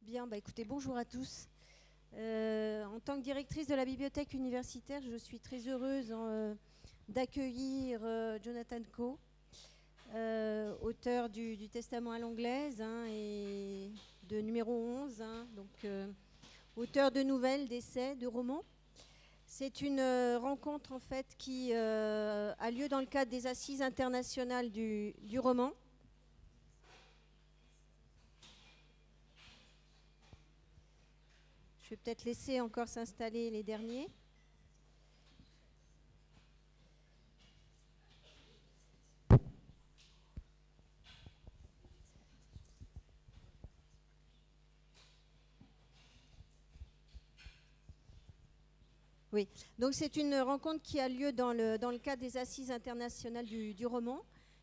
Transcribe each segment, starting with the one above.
Bien, écoutez, bonjour à tous. En tant que directrice de la bibliothèque universitaire, je suis très heureuse d'accueillir Jonathan Coe, auteur du Testament à l'anglaise et de numéro 11, auteur de nouvelles, d'essais, de romans. C'est une rencontre en fait qui a lieu dans le cadre des Assises internationales du roman. Je vais peut-être laisser encore s'installer les derniers. Oui, donc c'est une rencontre qui a lieu dans le cadre des Assises internationales du roman,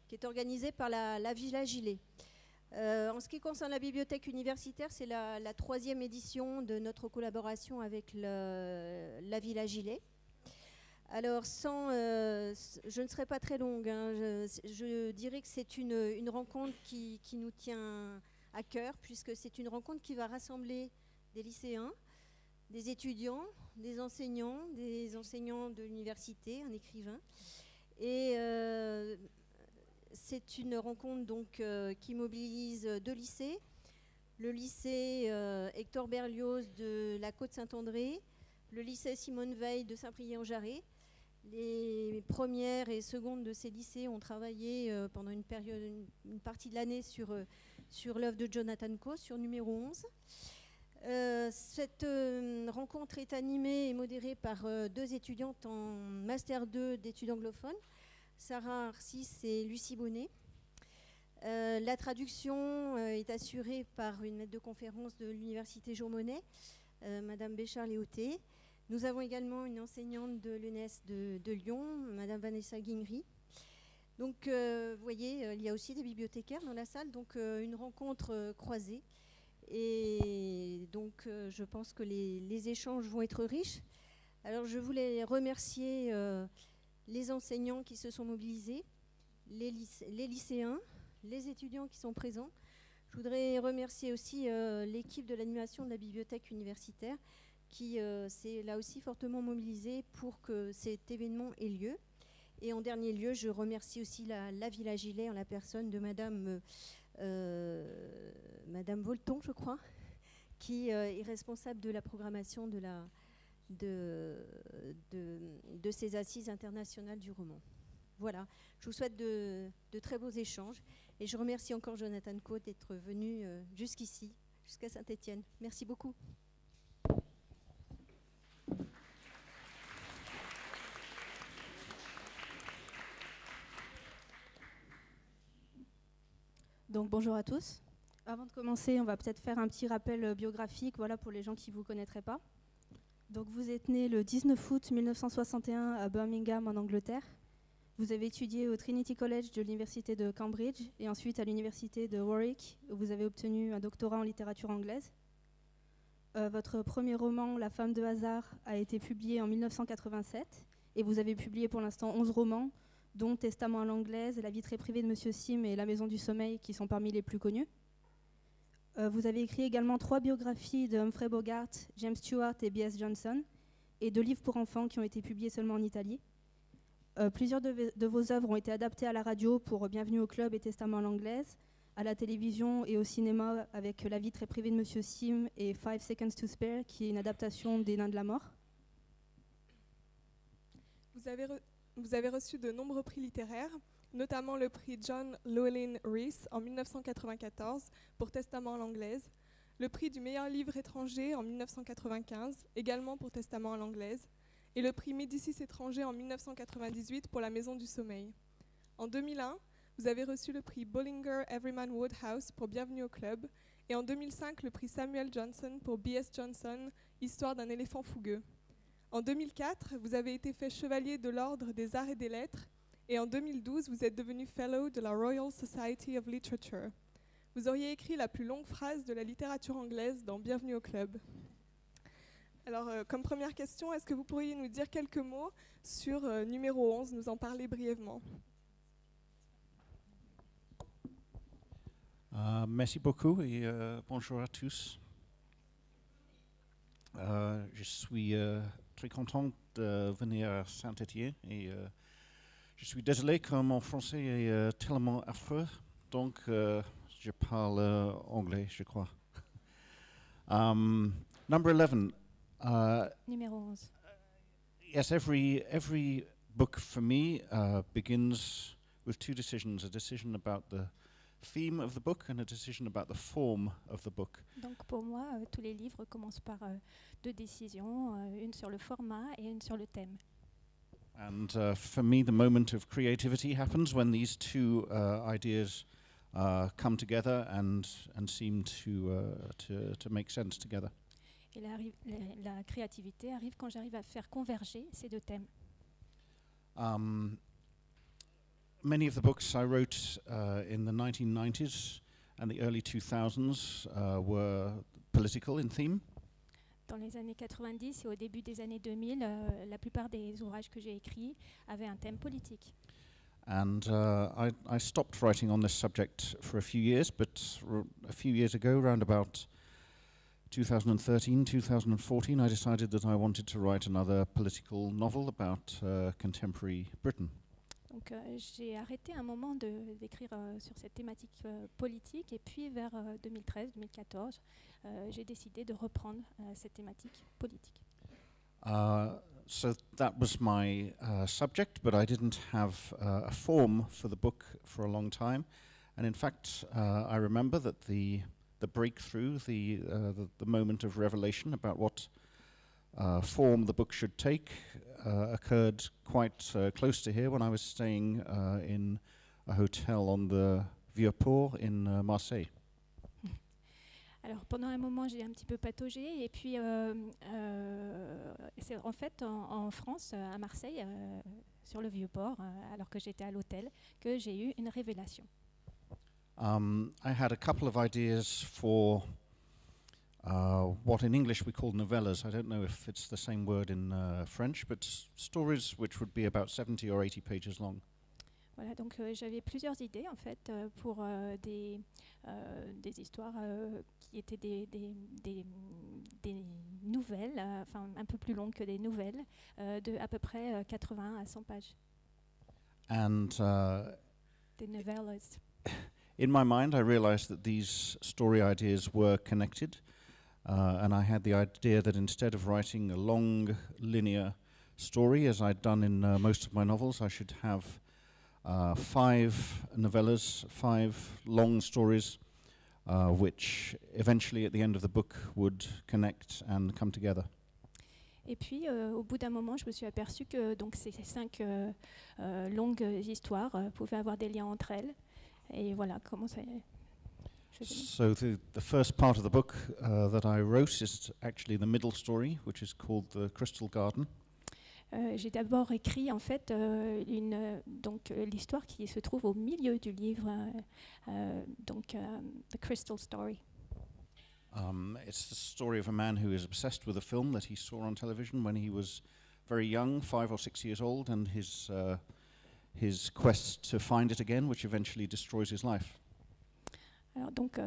qui est organisée par la Villa Gilet. En ce qui concerne la bibliothèque universitaire, c'est la 3e édition de notre collaboration avec la Villa Gilet. Alors, je ne serai pas très longue, je dirais que c'est une rencontre qui nous tient à cœur, puisque c'est une rencontre qui va rassembler des lycéens, des étudiants, des enseignants de l'université, un écrivain. Et c'est une rencontre donc, qui mobilise 2 lycées. Le lycée Hector Berlioz de la Côte-Saint-André, le lycée Simone Veil de Saint-Priest-en-Jarret. Les premières et secondes de ces lycées ont travaillé pendant une partie de l'année sur l'œuvre de Jonathan Coe, sur numéro 11. Cette rencontre est animée et modérée par 2 étudiantes en Master 2 d'études anglophones, Sarah Arcis et Lucie Bonnet. La traduction est assurée par une maître de conférence de l'université Jean Monnet, Madame Béchard-Léoté. Nous avons également une enseignante de l'ENS de Lyon, Madame Vanessa Guignery. Donc, vous voyez, il y a aussi des bibliothécaires dans la salle, donc une rencontre croisée. Et donc, je pense que les échanges vont être riches. Alors, je voulais remercier les enseignants qui se sont mobilisés, les lycéens, les étudiants qui sont présents. Je voudrais remercier aussi l'équipe de l'animation de la bibliothèque universitaire qui s'est là aussi fortement mobilisée pour que cet événement ait lieu. Et en dernier lieu, je remercie aussi la Villa Gilet en la personne de Madame Volton, je crois, qui est responsable de la programmation de ces assises internationales du roman. Voilà, je vous souhaite de très beaux échanges et je remercie encore Jonathan Coe d'être venu jusqu'ici, jusqu'à Saint-Étienne. Merci beaucoup. Donc bonjour à tous. Avant de commencer, on va peut-être faire un petit rappel biographique, voilà, pour les gens qui ne vous connaîtraient pas. Donc vous êtes né le 19 août 1961 à Birmingham en Angleterre. Vous avez étudié au Trinity College de l'université de Cambridge et ensuite à l'université de Warwick, où vous avez obtenu un doctorat en littérature anglaise. Votre premier roman, La femme de hasard, a été publié en 1987 et vous avez publié pour l'instant 11 romans, dont Testament à l'anglaise, La vie très privée de Monsieur Sim et La maison du sommeil, qui sont parmi les plus connus. Vous avez écrit également 3 biographies de Humphrey Bogart, James Stewart et B.S. Johnson, et 2 livres pour enfants qui ont été publiés seulement en Italie. Plusieurs de vos œuvres ont été adaptées à la radio pour Bienvenue au club et Testament à l'anglaise, à la télévision et au cinéma avec La vie très privée de Monsieur Sim et 5 Seconds to Spare, qui est une adaptation des Nains de la mort. Vous avez reçu de nombreux prix littéraires, notamment le prix John Llewellyn Rhys en 1994 pour Testament à l'anglaise, le prix du meilleur livre étranger en 1995, également pour Testament à l'anglaise, et le prix Médicis étranger en 1998 pour La maison du sommeil. En 2001, vous avez reçu le prix Bollinger Everyman Woodhouse pour Bienvenue au club, et en 2005 le prix Samuel Johnson pour B.S. Johnson, Histoire d'un éléphant fougueux. En 2004, vous avez été fait chevalier de l'Ordre des Arts et des Lettres et en 2012, vous êtes devenu Fellow de la Royal Society of Literature. Vous auriez écrit la plus longue phrase de la littérature anglaise dans Bienvenue au club. Alors, comme première question, est-ce que vous pourriez nous dire quelques mots sur numéro 11, nous en parler brièvement? Merci beaucoup et bonjour à tous. Je suis très content de venir à Saint-Étienne et je suis désolé que mon français est tellement affreux, donc je parle anglais, je crois. Number 11. Numéro 11. Yes, every book for me begins with two decisions: a decision about the theme of the book and a decision about the form of the book. Donc pour moi, tous les livres commencent par deux décisions, une sur le format et une sur le thème. And for me, the moment of creativity happens when these two ideas come together and seem to make sense together. Et la créativité arrive quand j'arrive à faire converger ces deux thèmes. Many of the books I wrote in the 1990s and the early 2000s were political in theme. Dans les années 90 et au début des années 2000, la plupart des ouvrages que j'ai écrits avaient un thème politique. And I stopped writing on this subject for a few years, but a few years ago, around about 2013, 2014, I decided that I wanted to write another political novel about contemporary Britain. Donc j'ai arrêté un moment d'écrire sur cette thématique politique et puis vers 2013-2014, j'ai décidé de reprendre cette thématique politique. So that was my subject, but I didn't have a form for the book for a long time. And in fact, I remember that the breakthrough, the moment of revelation about what form the book should take occurred quite close to here when I was staying in a hotel on the Vieux-Port in Marseille. Alors pendant un moment j'ai un petit peu pataugé et puis c'est en fait en France, à Marseille, sur le Vieux-Port, alors que j'étais à l'hôtel, que j'ai eu une révélation. I had a couple of ideas for what in English we call novellas. I don't know if it's the same word in French, but stories which would be about 70 or 80 pages long. Voilà, donc j'avais plusieurs idées en fait pour des histoires qui étaient des nouvelles, enfin un peu plus longues que des nouvelles, de à peu près 80 à 100 pages. And Des novellas. in my mind, I realized that these story ideas were connected, and I had the idea that instead of writing a long linear story, as I'd done in most of my novels, I should have 5 novellas, 5 long stories, which eventually at the end of the book would connect and come together. Et puis, au bout d'un moment, je me suis aperçue que donc, ces 5 longues histoires pouvaient avoir des liens entre elles. Et voilà comment ça. So the first part of the book that I wrote is actually the middle story, which is called The Crystal Garden. J'ai d'abord écrit en fait l'histoire qui se trouve au milieu du livre, The Crystal Story. It's the story of a man who is obsessed with a film that he saw on television when he was very young, 5 or 6 years old, and his quest to find it again, which eventually destroys his life. Alors donc,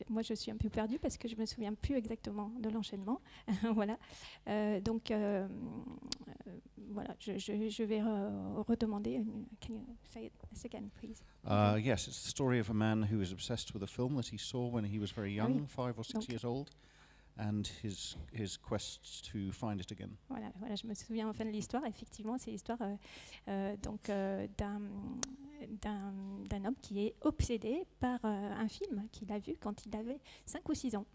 moi je suis un peu perdue parce que je me souviens plus exactement de l'enchaînement. Voilà. Voilà, je vais redemander. Can you say it again, please? Yes, it's the story of a man who is obsessed with a film that he saw when he was very young, 5 or 6 years old, and his quest to find it again. Voilà, je me souviens enfin de l'histoire. Effectivement, c'est l'histoire d'un homme qui est obsédé par un film qu'il a vu quand il avait 5 ou 6 ans.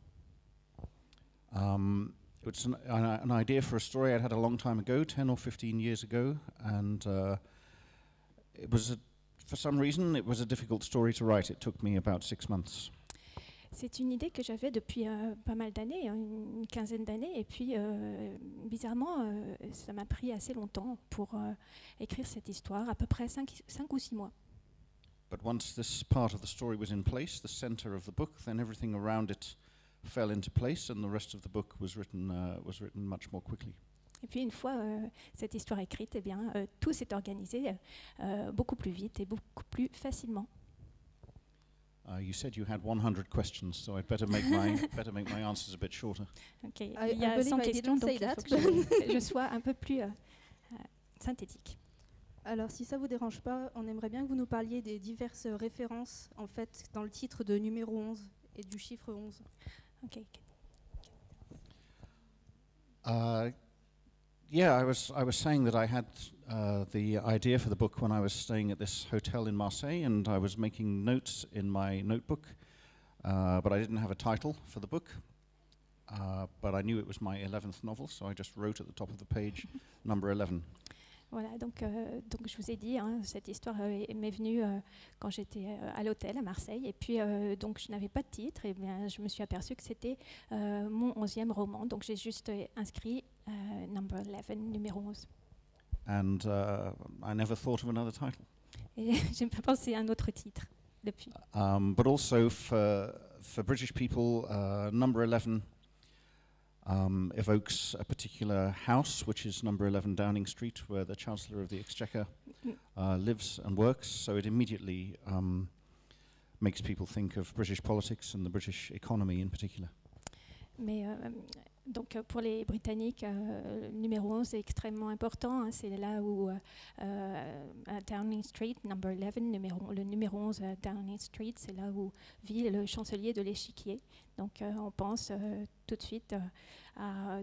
It's an idea for a story I'd had a long time ago, 10 or 15 years ago, and it was for some reason it was a difficult story to write. It took me about 6 months. C'est une idée que j'avais depuis pas mal d'années, une quinzaine d'années, et puis bizarrement, ça m'a pris assez longtemps pour écrire cette histoire, à peu près 5 ou 6 mois. But once this part of the story was in place, the center of the book, then everything around it fell into place, and the rest of the book was written much more quickly. Et puis une fois cette histoire écrite, eh bien, tout s'est organisé beaucoup plus vite et beaucoup plus facilement. You said you had 100 questions, so I'd better make my answers a bit shorter. Ok, il y a 100 questions, donc il faut que je sois un peu plus synthétique. Alors, si ça ne vous dérange pas, on aimerait bien que vous nous parliez des diverses références en fait dans le titre de numéro 11 et du chiffre 11. Ok. Yeah, I was saying that I had the idea for the book when I was staying at this hotel in Marseille, and I was making notes in my notebook, but I didn't have a title for the book. But I knew it was my 11th novel, so I just wrote at the top of the page, number 11. Voilà, donc je vous ai dit, cette histoire m'est venue quand j'étais à l'hôtel à Marseille, et puis donc je n'avais pas de titre, et bien je me suis aperçue que c'était mon 11e roman, donc j'ai juste inscrit number 11, numéro 11. And I never thought of another title. Et je n'ai pas pensé à un autre titre depuis. But also for British people, number 11 evokes a particular house, which is number 11 Downing Street, where the Chancellor of the Exchequer lives and works. So it immediately makes people think of British politics and the British economy in particular. Mais donc pour les Britanniques, le numéro 11 est extrêmement important. C'est là où à Downing Street, number 11, le numéro 11 à Downing Street, c'est là où vit le chancelier de l'échiquier. Donc on pense tout de suite à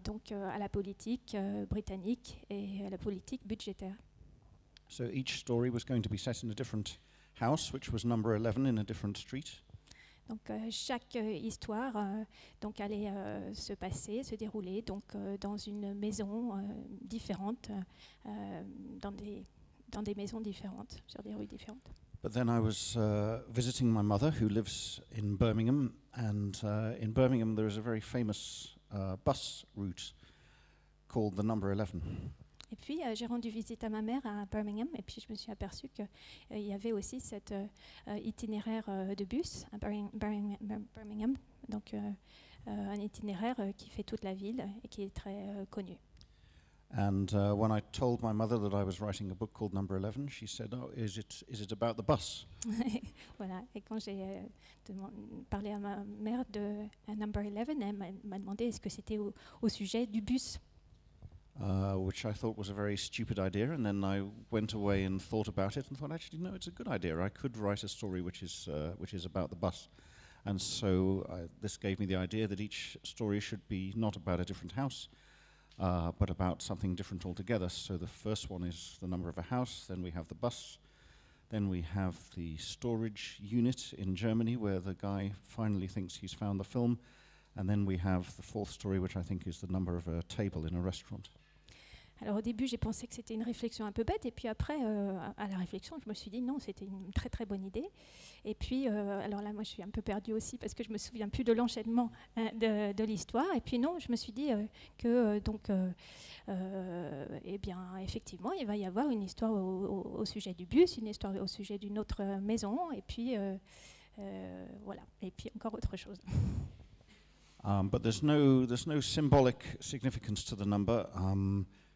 la politique britannique et à la politique budgétaire. So each story was going to be set in a different house, which was number 11 in a different street. Donc chaque histoire donc allait se dérouler donc dans une maison différente, dans des maisons différentes, sur des rues différentes. But then I was visiting my mother, who lives in Birmingham, and in Birmingham there is a very famous bus route called the number 11. Et puis j'ai rendu visite à ma mère à Birmingham, et puis je me suis aperçue qu'il y avait aussi cet itinéraire de bus à Birmingham, donc un itinéraire qui fait toute la ville et qui est très connu. And when I told my mother that I was writing a book called Number 11, she said, "Oh, is it about the bus?" Voilà. Et quand j'ai parlé à ma mère de Number 11, elle m'a demandé est-ce que c'était au sujet du bus. Which I thought was a very stupid idea, and then I went away and thought about it and thought, actually, no, it's a good idea. I could write a story which is about the bus. And so this gave me the idea that each story should be not about a different house, but about something different altogether. So the first one is the number of a house, then we have the bus, then we have the storage unit in Germany where the guy finally thinks he's found the film, and then we have the fourth story, which I think is the number of a table in a restaurant. Alors au début, j'ai pensé que c'était une réflexion un peu bête, et puis après, à la réflexion, je me suis dit non, c'était une très très bonne idée. Et puis, alors là, moi, je suis un peu perdue aussi parce que je me souviens plus de l'enchaînement de l'histoire. Et puis non, je me suis dit que eh bien, effectivement, il va y avoir une histoire au sujet du bus, une histoire au sujet d'une autre maison, et puis voilà, et puis encore autre chose. But there's no symbolic significance to the number.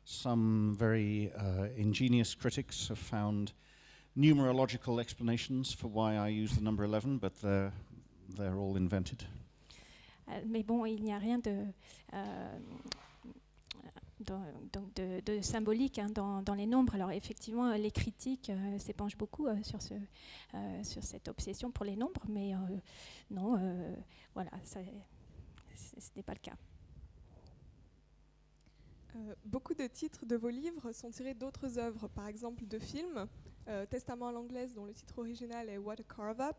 Some very ingenious critics have found numerological explanations for why I use the number 11, but they're all invented. Mais bon, il n'y a rien de symbolique dans les nombres. Alors effectivement, les critiques s'épanchent beaucoup sur cette obsession pour les nombres, mais non, voilà, ce n'est pas le cas. Beaucoup de titres de vos livres sont tirés d'autres œuvres, par exemple de films, Testament à l'anglaise dont le titre original est What a Carve Up,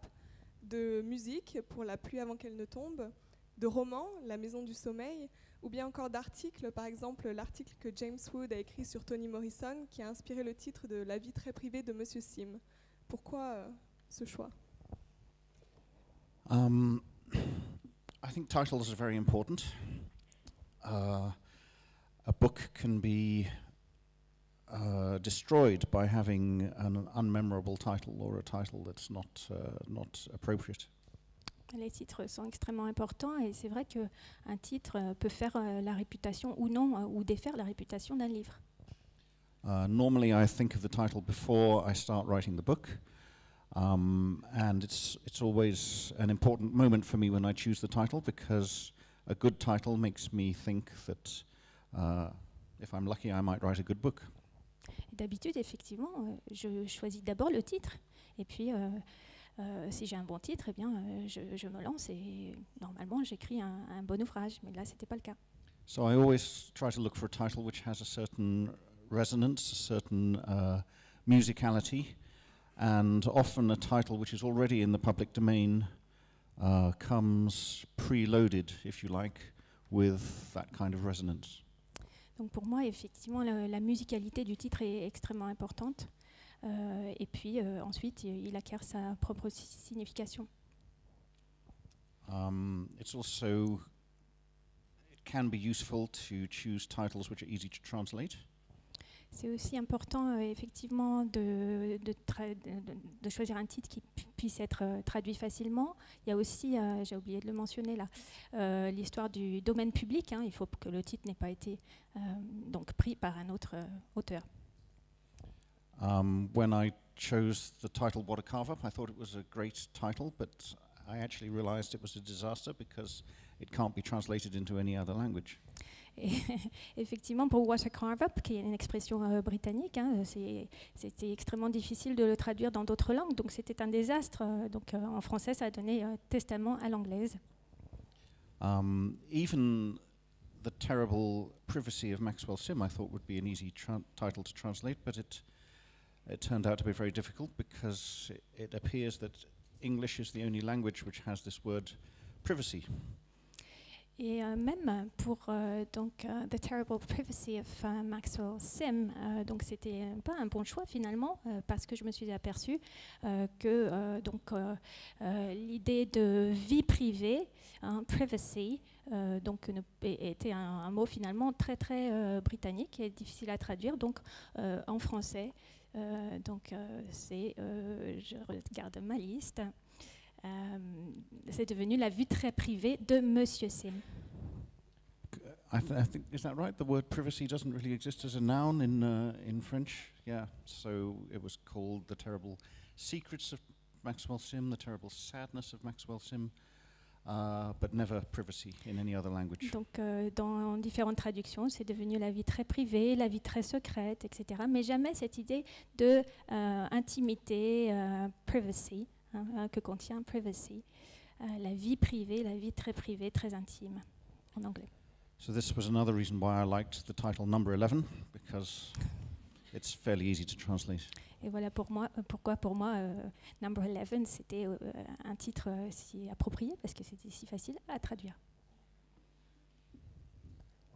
de musique pour La pluie avant qu'elle ne tombe, de romans, La maison du sommeil, ou bien encore d'articles, par exemple l'article que James Wood a écrit sur Toni Morrison qui a inspiré le titre de La vie très privée de Monsieur Sim. Pourquoi ce choix? I think titles are very important. A book can be destroyed by having an unmemorable title or a title that's not appropriate. Les titres sont extrêmement importants, et c'est vrai qu'un titre peut faire la réputation ou non, ou défaire la réputation d'un livre. Normally I think of the title before I start writing the book, And it's always an important moment for me when I choose the title, because a good title makes me think that if I'm lucky, I might write a good book. D'habitude, effectivement, je choisis d'abord le titre, et puis si j'ai un bon titre, eh bien, je me lance et normalement j'écris un bon ouvrage, mais là c'était pas le cas. So I always try to look for a title which has a certain resonance, a certain musicality, and often a title which is already in the public domain comes preloaded, if you like, with that kind of resonance. Donc pour moi, effectivement, la musicalité du titre est extrêmement importante. Et puis ensuite, il acquiert sa propre signification. It's also, it can be useful to choose titles which are easy to translate. C'est aussi important, effectivement, de choisir un titre qui puisse être traduit facilement. Il y a aussi, j'ai oublié de le mentionner là, l'histoire du domaine public. Il faut que le titre n'ait pas été donc pris par un autre auteur. When I chose the title What a Carve Up, I thought it was a great title, but I actually realized it was a disaster because it can't be translated into any other language. Et effectivement, pour What a Carve Up, qui est une expression britannique, c'était extrêmement difficile de le traduire dans d'autres langues, donc c'était un désastre. Donc en français, ça a donné testament à l'anglaise. Even The Terrible Privacy of Maxwell Sim, I thought would be an easy title to translate, but it turned out to be very difficult because it appears that English is the only language which has this word privacy. Et même pour The Terrible Privacy of Maxwell Sim, donc c'était pas un bon choix finalement, parce que je me suis aperçue que l'idée de vie privée, privacy, donc était un mot finalement très très britannique et difficile à traduire. Donc en français, c'est, je regarde ma liste. C'est devenu la vie très privée de Monsieur Sim. I think, is that right? The word privacy doesn't really exist as a noun in French. Yeah, so it was called The Terrible Secrets of Maxwell Sim, The Terrible Sadness of Maxwell Sim, but never privacy in any other language. Donc dans différentes traductions, c'est devenu la vie très privée, la vie très secrète, etc. Mais jamais cette idée de intimité, privacy. Que contient privacy, la vie privée, la vie très privée, très intime, en anglais. So this was another reason why I liked the title Number 11, because it's fairly easy to translate. Et voilà pourquoi pour moi Number 11 c'était un titre si approprié, parce que c'était si facile à traduire.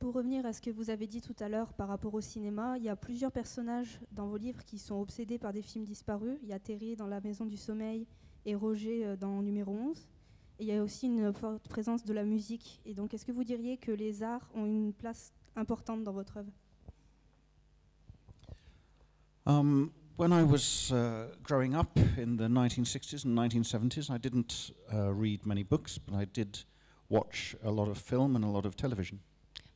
Pour revenir à ce que vous avez dit tout à l'heure par rapport au cinéma, il y a plusieurs personnages dans vos livres qui sont obsédés par des films disparus. Il y a Terry dans La Maison du Sommeil et Roger dans Numéro 11. Et il y a aussi une forte présence de la musique. Et donc, est-ce que vous diriez que les arts ont une place importante dans votre œuvre? When I was growing up in the 1960s and 1970s, I didn't read many books, but I did watch a lot of film and a lot of television.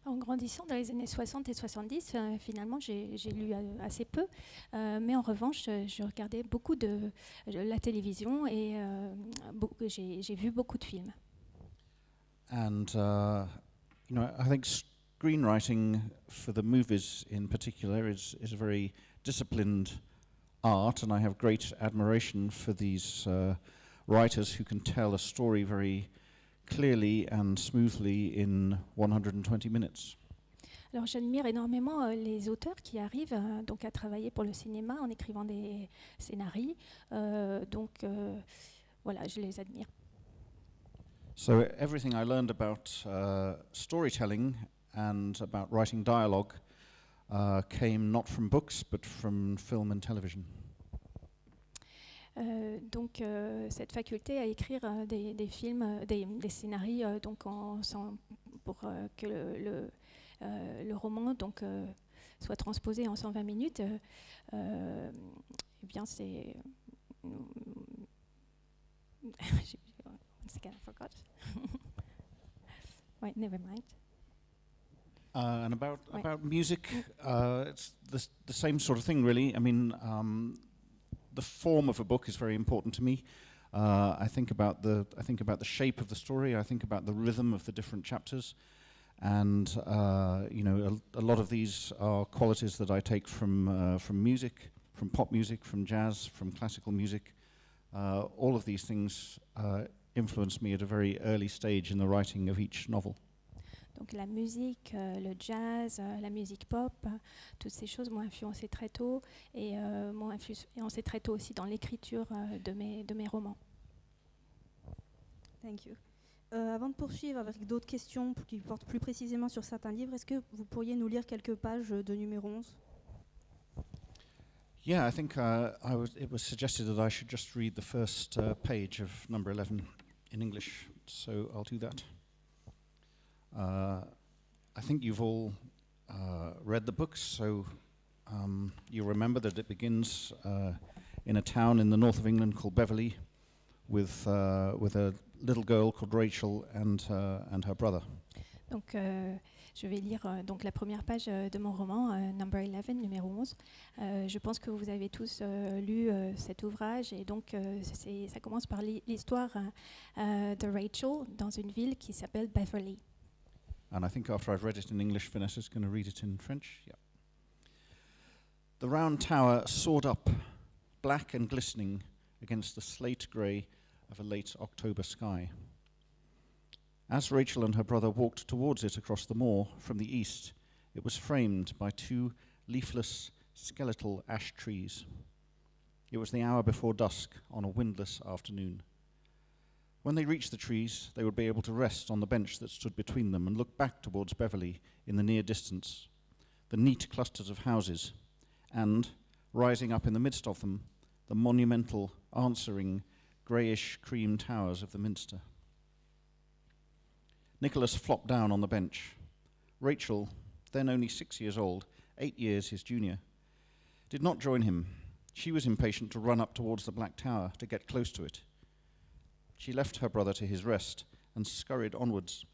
En grandissant dans les années 60 et 70, finalement, j'ai lu assez peu, mais en revanche, je regardais beaucoup de la télévision et j'ai vu beaucoup de films. And I think screenwriting for the movies in particular is a very disciplined art, and I have great admiration for these writers who can tell a story very clearly and smoothly in 120 minutes. Alors j'admire énormément les auteurs qui arrivent donc à travailler pour le cinéma en écrivant des scénarios. Voilà, je les admire. So everything I learned about storytelling and about writing dialogue came not from books but from film and television. Donc cette faculté à écrire des films, des scénarios, donc pour que le roman donc soit transposé en 120 minutes, eh bien c'est once again I forgot. Wait, never mind. And about music, it's the same sort of thing, really. I mean, the form of a book is very important to me. I think about the shape of the story. I think about the rhythm of the different chapters, and you know, a lot of these are qualities that I take from music, from pop music, from jazz, from classical music. All of these things influenced me at a very early stage in the writing of each novel. Donc la musique, le jazz, la musique pop, toutes ces choses m'ont influencé très tôt et m'ont influencé très tôt aussi dans l'écriture de mes romans. Thank you. Avant de poursuivre avec d'autres questions qui portent plus précisément sur certains livres, est-ce que vous pourriez nous lire quelques pages de numéro 11 ? Yeah, I think it was suggested that I should just read the first page of number 11 in English, so I'll do that. I think you've all read the book, so you remember that it begins in a town in the north of England called Beverley with a little girl called Rachel and her brother. Donc je vais lire donc la première page de mon roman, Number 11, numéro 11. Je pense que vous avez tous lu cet ouvrage et donc ça commence par l'histoire de Rachel dans une ville qui s'appelle Beverley. And I think after I've read it in English, Vanessa's going to read it in French. Yeah. The round tower soared up, black and glistening against the slate grey of a late October sky. As Rachel and her brother walked towards it across the moor from the east, it was framed by two leafless, skeletal ash trees. It was the hour before dusk on a windless afternoon. When they reached the trees, they would be able to rest on the bench that stood between them and look back towards Beverley in the near distance, the neat clusters of houses, and, rising up in the midst of them, the monumental, answering, greyish cream towers of the Minster. Nicholas flopped down on the bench. Rachel, then only 6 years old, 8 years his junior, did not join him. She was impatient to run up towards the black tower, to get close to it. She left her brother to his rest and scurried onwards,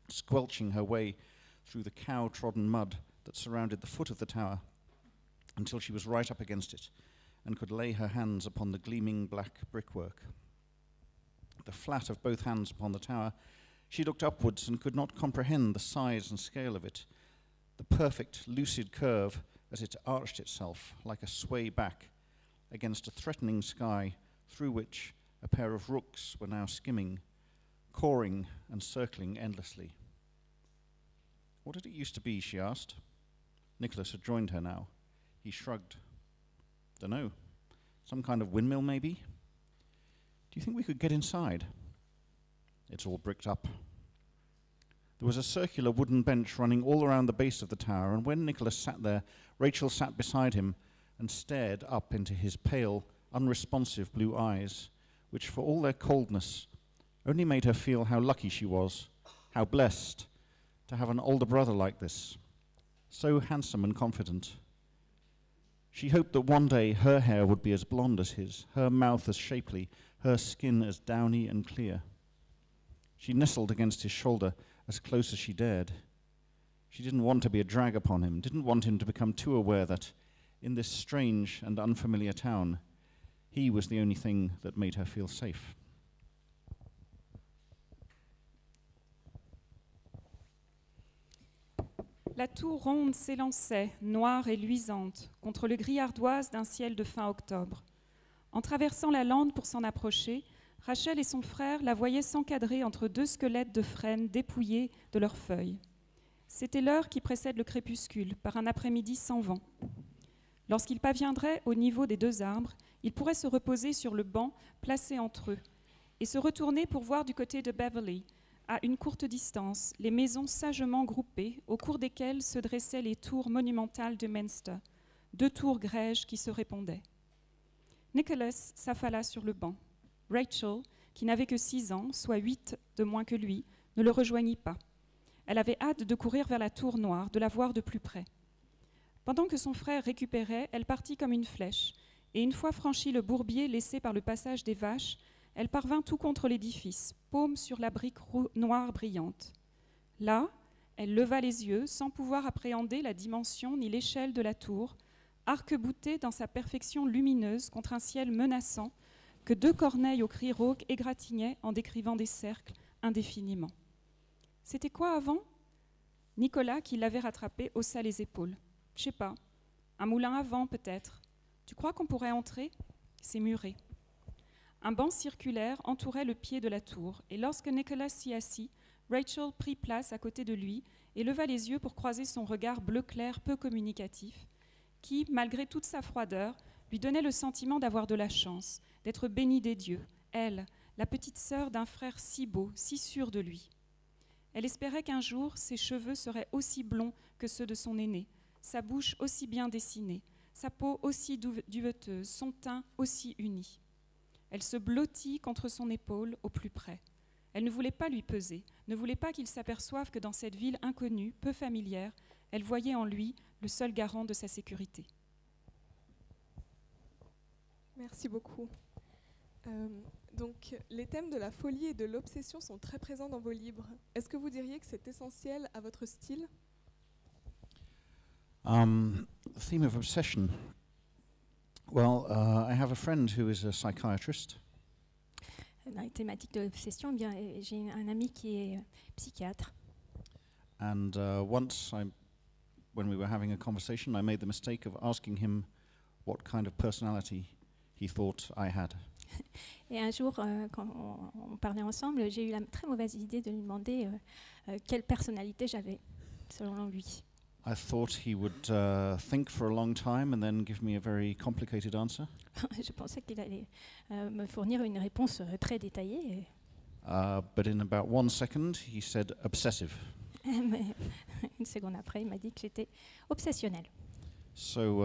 squelching her way through the cow-trodden mud that surrounded the foot of the tower until she was right up against it and could lay her hands upon the gleaming black brickwork. The flat of both hands upon the tower, she looked upwards and could not comprehend the size and scale of it, the perfect, lucid curve as it arched itself like a sway back against a threatening sky through which a pair of rooks were now skimming, cawing and circling endlessly. What did it used to be, she asked. Nicholas had joined her now. He shrugged. Dunno. Some kind of windmill, maybe? Do you think we could get inside? It's all bricked up. There was a circular wooden bench running all around the base of the tower, and when Nicholas sat there, Rachel sat beside him and stared up into his pale, unresponsive blue eyes, which for all their coldness only made her feel how lucky she was, how blessed to have an older brother like this, so handsome and confident. She hoped that one day her hair would be as blonde as his, her mouth as shapely, her skin as downy and clear. She nestled against his shoulder as close as she dared. She didn't want to be a drag upon him, didn't want him to become too aware that, in this strange and unfamiliar town, he was the only thing that made her feel safe. La tour ronde s'élançait, noire et luisante, contre le gris ardoise d'un ciel de fin octobre. En traversant la lande pour s'en approcher, Rachel et son frère la voyaient s'encadrer entre deux squelettes de frênes dépouillés de leurs feuilles. C'était l'heure qui précède le crépuscule, par un après-midi sans vent. Lorsqu'ils parviendraient au niveau des deux arbres, ils pourraient se reposer sur le banc placé entre eux et se retourner pour voir du côté de Beverley, à une courte distance, les maisons sagement groupées au cours desquelles se dressaient les tours monumentales de Minster, deux tours grèges qui se répondaient. Nicholas s'affala sur le banc. Rachel, qui n'avait que 6 ans, soit 8 de moins que lui, ne le rejoignit pas. Elle avait hâte de courir vers la tour noire, de la voir de plus près. Pendant que son frère récupérait, elle partit comme une flèche, et une fois franchi le bourbier laissé par le passage des vaches, elle parvint tout contre l'édifice, paume sur la brique noire brillante. Là, elle leva les yeux, sans pouvoir appréhender la dimension ni l'échelle de la tour, arc-bouté dans sa perfection lumineuse contre un ciel menaçant que 2 corneilles au cri rauque égratignaient en décrivant des cercles indéfiniment. C'était quoi avant ? Nicolas, qui l'avait rattrapé, haussa les épaules. Je sais pas, un moulin à vent peut-être. Tu crois qu'on pourrait entrer ? C'est muré. Un banc circulaire entourait le pied de la tour, et lorsque Nicolas s'y assit, Rachel prit place à côté de lui et leva les yeux pour croiser son regard bleu clair peu communicatif, qui, malgré toute sa froideur, lui donnait le sentiment d'avoir de la chance, d'être bénie des dieux, elle, la petite sœur d'un frère si beau, si sûr de lui. Elle espérait qu'un jour, ses cheveux seraient aussi blonds que ceux de son aîné, sa bouche aussi bien dessinée, sa peau aussi duveteuse, son teint aussi uni. Elle se blottit contre son épaule au plus près. Elle ne voulait pas lui peser, ne voulait pas qu'il s'aperçoive que dans cette ville inconnue, peu familière, elle voyait en lui le seul garant de sa sécurité. Merci beaucoup. Donc, les thèmes de la folie et de l'obsession sont très présents dans vos livres. Est-ce que vous diriez que c'est essentiel à votre style ? The theme of obsession. Well, I have a friend who is a psychiatrist. Dans les thématiques de l'obsession, eh bien, j'ai un ami qui est psychiatre. And once, when we were having a conversation, I made the mistake of asking him what kind of personality he thought I had. Et un jour, quand on parlait ensemble, j'ai eu la très mauvaise idée de lui demander quelle personnalité j'avais, selon lui. I thought he would think for a long time and then give me a very complicated answer. Je pensais qu'il allait me fournir une réponse très détaillée. But in about 1 second, he said obsessive. Mais une seconde après, il m'a dit que j'étais obsessionnelle. So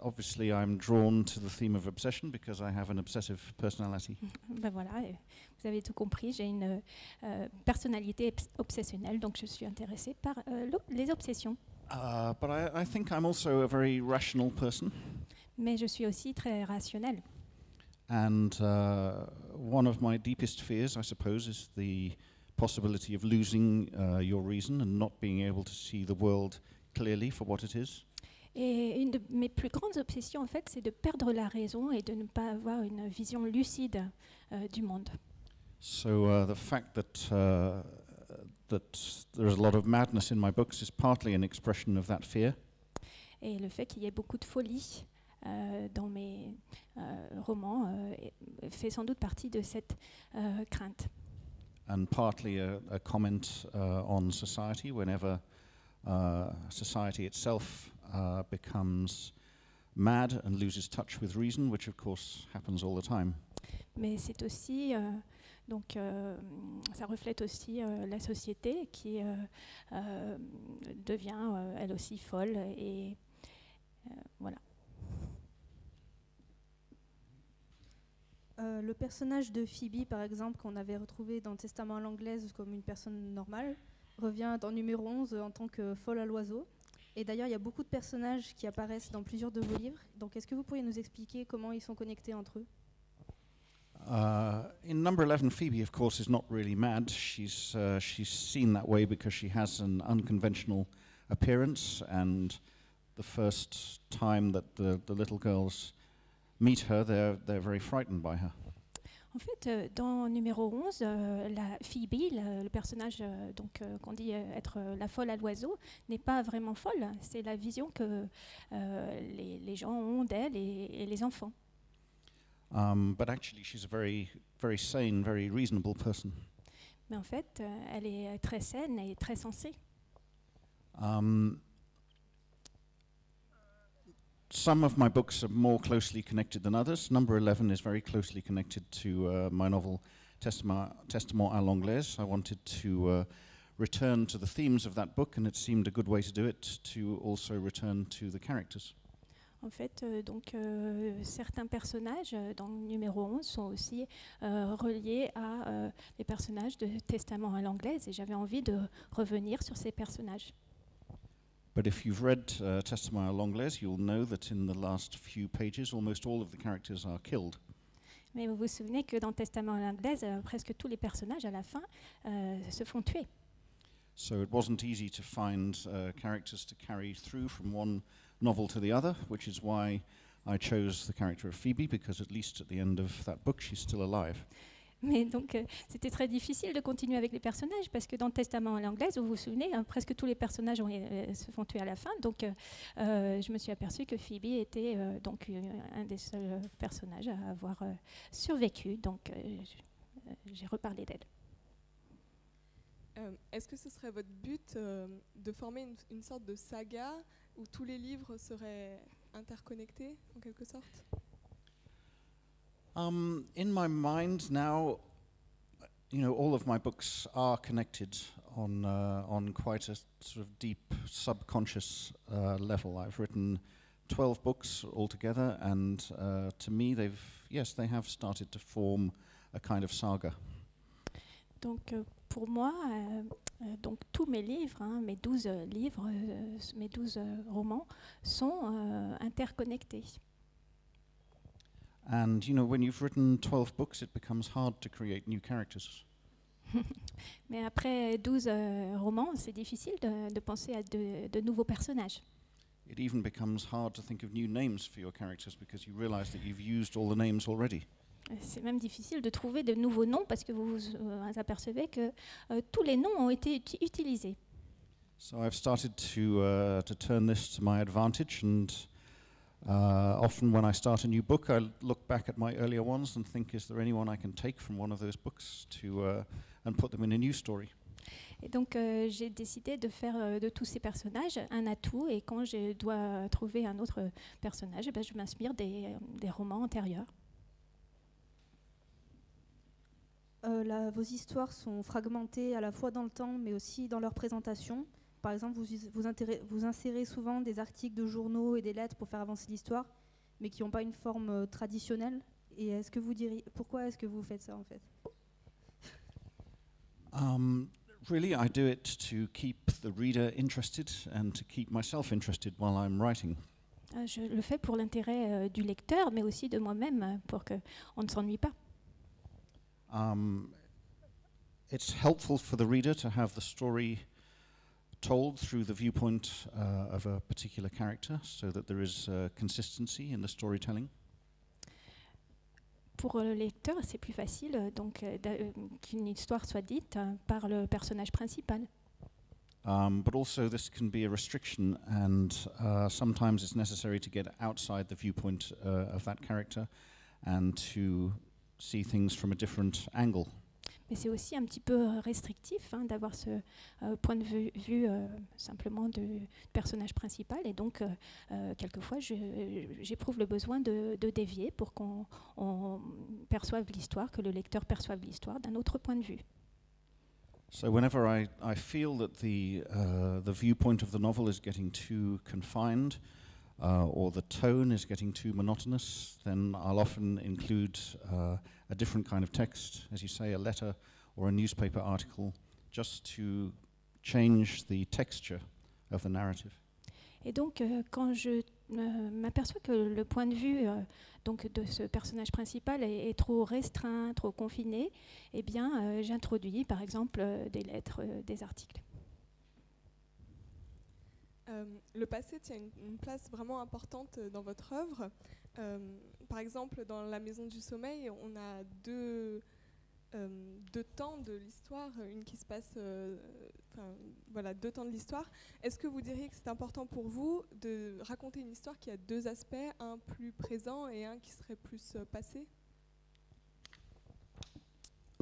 obviously I'm drawn to the theme of obsession because I have an obsessive personality. Ben voilà, vous avez tout compris, j'ai une personnalité obsessionnelle, donc je suis intéressée par les obsessions. But I think I'm also a very rational person. Mais je suis aussi très rationnelle. And one of my deepest fears, I suppose, is the possibility of losing your reason and not being able to see the world clearly for what it is. Et une de mes plus grandes obsessions, en fait, c'est de perdre la raison et de ne pas avoir une vision lucide du monde. So the fact that there's a lot of madness in my books is partly an expression of that fear. Et le fait qu'il y ait beaucoup de folie dans mes romans fait sans doute partie de cette crainte. And partly a comment on society whenever society itself becomes mad and loses touch with reason, which of course happens all the time. Mais c'est aussi, ça reflète aussi la société qui devient elle aussi folle et voilà. Le personnage de Phoebe, par exemple, qu'on avait retrouvé dans le Testament à l'anglaise comme une personne normale, revient dans numéro 11 en tant que folle à l'oiseau. Et d'ailleurs, il y a beaucoup de personnages qui apparaissent dans plusieurs de vos livres. Donc, est-ce que vous pourriez nous expliquer comment ils sont connectés entre eux ? In number 11, Phoebe, of course, is not really mad. She's seen that way because she has an unconventional appearance, and the first time that the little girls meet her, they're very frightened by her. En fait, dans numéro 11, la Phoebe, le personnage qu'on dit être la folle à l'oiseau, n'est pas vraiment folle. C'est la vision que les gens ont d'elle et les enfants. But actually, she's a very, very sane, very reasonable person. Mais en fait, elle est très saine et très sensée. Some of my books are more closely connected than others. Number 11 is very closely connected to my novel Testament à l'anglaise. I wanted to return to the themes of that book, and it seemed a good way to do it, to also return to the characters. En fait, certains personnages dans le numéro 11 sont aussi reliés à les personnages de Testament à l'anglaise, et j'avais envie de revenir sur ces personnages. But if you've read Testament à l'anglaise, you'll know that in the last few pages, almost all of the characters are killed. Mais vous vous souvenez que dans Testament à l'anglaise, presque tous les personnages à la fin se font tuer. So it wasn't easy to find characters to carry through from one novel to the other, which is why I chose the character of Phoebe, because at least at the end of that book, she's still alive. Mais donc, c'était très difficile de continuer avec les personnages parce que dans le Testament à l'anglaise, vous vous souvenez, presque tous les personnages se font tuer à la fin. Donc, je me suis aperçue que Phoebe était donc un des seuls personnages à avoir survécu. Donc, j'ai reparlé d'elle. Est-ce que ce serait votre but de former une sorte de saga où tous les livres seraient interconnectés, en quelque sorte? In my mind now, all of my books are connected on quite a sort of deep subconscious level. I've written 12 books altogether, and to me, they have started to form a kind of saga. Donc, pour moi, donc tous mes livres, mes 12 livres, mes 12 romans sont interconnectés. And when you've written 12 books, it becomes hard to create new characters. Mais après 12 romans, c'est difficile de penser à de nouveaux personnages. It even becomes hard to think of new names for your characters because you realize that you've used all the names already. C'est même difficile de trouver de nouveaux noms parce que vous vous apercevez que tous les noms ont été utilisés. So I've started to turn this to my advantage, and often when I start a new book, I look back at my earlier ones and think, is there anyone I can take from one of those books and put them in a new story? Et donc j'ai décidé de faire de tous ces personnages un atout, et quand je dois trouver un autre personnage, je m'inspire des romans antérieurs. Vos histoires sont fragmentées à la fois dans le temps mais aussi dans leur présentation. Par exemple, vous insérez souvent des articles de journaux et des lettres pour faire avancer l'histoire, mais qui n'ont pas une forme traditionnelle. Et est-ce que vous diriez, pourquoi est-ce que vous faites ça en fait? Really, I do it to keep the reader interested and to keep myself interested while I'm writing. Je le fais pour l'intérêt du lecteur, mais aussi de moi-même, pour qu'on ne s'ennuie pas. It's helpful for the reader to have the story told through the viewpoint of a particular character, so that there is consistency in the storytelling. Pour le lecteur, c'est plus facile donc qu'une histoire soit dite par le personnage principal. But also this can be a restriction, and sometimes it's necessary to get outside the viewpoint of that character and to see things from a different angle. Mais c'est aussi un petit peu restrictif d'avoir ce point de vue simplement du personnage principal, et donc quelquefois j'éprouve le besoin de dévier pour qu'on perçoive l'histoire, que le lecteur perçoive l'histoire d'un autre point de vue. So whenever I feel that the viewpoint of the novel is getting too confined or the tone is getting too monotonous, then I'll often include a different kind of text, as you say, a letter or a newspaper article, just to change the texture of the narrative. Et donc, quand je m'aperçois que le point de vue donc de ce personnage principal est trop restreint, trop confiné, eh bien, j'introduis, par exemple, des lettres, des articles. Le passé tient une place vraiment importante dans votre œuvre. Par exemple, dans La Maison du Sommeil, on a deux temps de l'histoire, une qui se passe, voilà, 2 temps de l'histoire. Est-ce que vous diriez que c'est important pour vous de raconter une histoire qui a 2 aspects, un plus présent et un qui serait plus passé?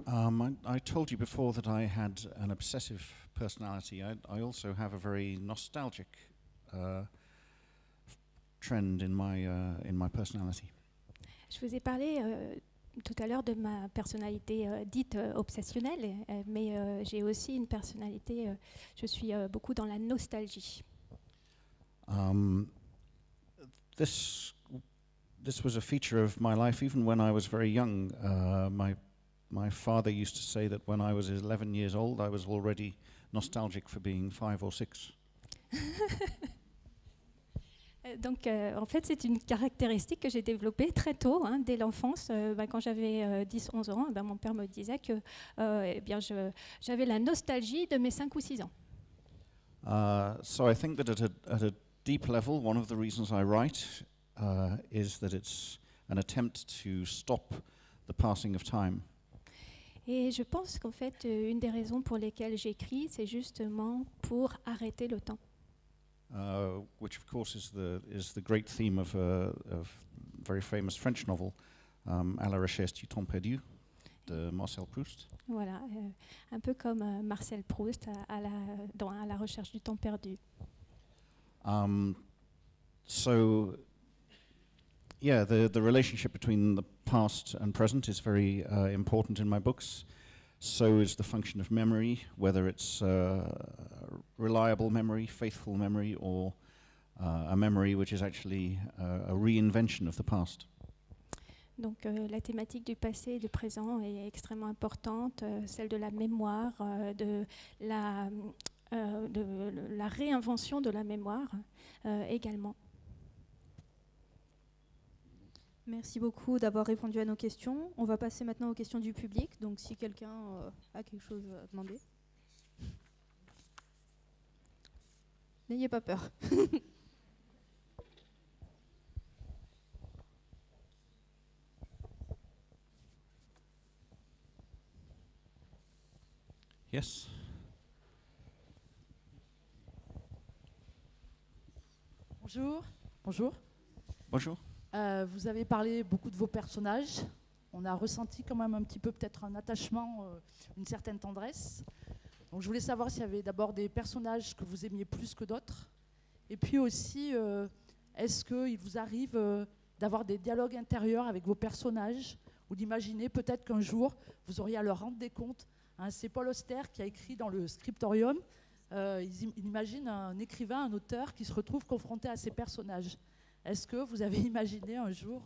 I told you before that I had an obsessive personality. I also have a very nostalgic trend in my personality. Je vous ai parlé tout à l'heure de ma personnalité dite obsessionnelle, mais j'ai aussi une personnalité, je suis beaucoup dans la nostalgie. This was a feature of my life even when I was very young. My father used to say that when I was 11 years old, I was already nostalgic for being 5 or 6. Donc, en fait, c'est une caractéristique que j'ai développée très tôt, dès l'enfance. Quand j'avais 10-11 ans, mon père me disait que eh bien, j'avais la nostalgie de mes 5 ou 6 ans. So I think that at a deep level, one of the reasons I write is that it's an attempt to stop the passing of time. Et je pense qu'en fait, une des raisons pour lesquelles j'écris, c'est justement pour arrêter le temps. Which of course is the great theme of a very famous French novel, À la recherche du temps perdu, de Marcel Proust. Voilà, un peu comme Marcel Proust dans À la recherche du temps perdu. So, yeah, the relationship between the past and present is very important in my books. So is the function of memory, whether it's reliable memory, faithful memory, or a memory which is actually a reinvention of the past. Donc la thématique du passé et du présent est extrêmement importante, celle de la mémoire, de la réinvention de la mémoire également. Merci beaucoup d'avoir répondu à nos questions. On va passer maintenant aux questions du public. Donc si quelqu'un a quelque chose à demander. N'ayez pas peur. Yes. Bonjour. Bonjour. Bonjour. Vous avez parlé beaucoup de vos personnages. On a ressenti quand même un petit peu peut-être un attachement, une certaine tendresse. Donc je voulais savoir s'il y avait d'abord des personnages que vous aimiez plus que d'autres. Et puis aussi, est-ce qu'il vous arrive d'avoir des dialogues intérieurs avec vos personnages ou d'imaginer peut-être qu'un jour, vous auriez à leur rendre des comptes. C'est Paul Auster qui a écrit dans le Scriptorium. Il imagine un écrivain, un auteur qui se retrouve confronté à ses personnages. Est-ce que vous avez imaginé un jour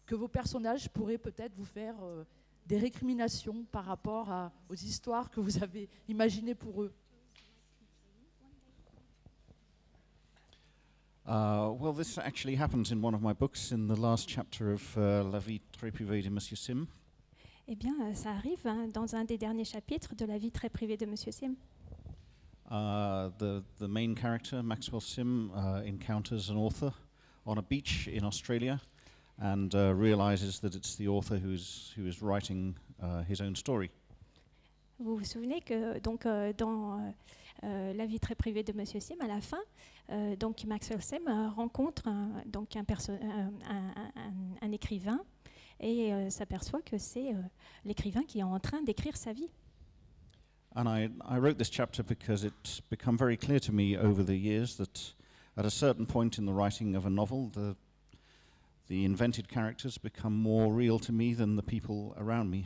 que vos personnages pourraient peut-être vous faire des récriminations par rapport aux histoires que vous avez imaginées pour eux? Well, this actually happens in one of my books, in the last chapter of La vie très privée de Monsieur Sim. Eh bien, ça arrive dans un des derniers chapitres de La vie très privée de Monsieur Sim. The main character, Maxwell Sim, encounters an author on a beach in Australia and realizes that it's the author who is writing his own story. Vous vous souvenez que donc dans La vie très privée de Monsieur Sim, à la fin, donc Maxwell Sim rencontre un écrivain et s'aperçoit que c'est l'écrivain qui est en train d'écrire sa vie. And I wrote this chapter because it's become very clear to me over the years that at a certain point in the writing of a novel, the invented characters become more real to me than the people around me.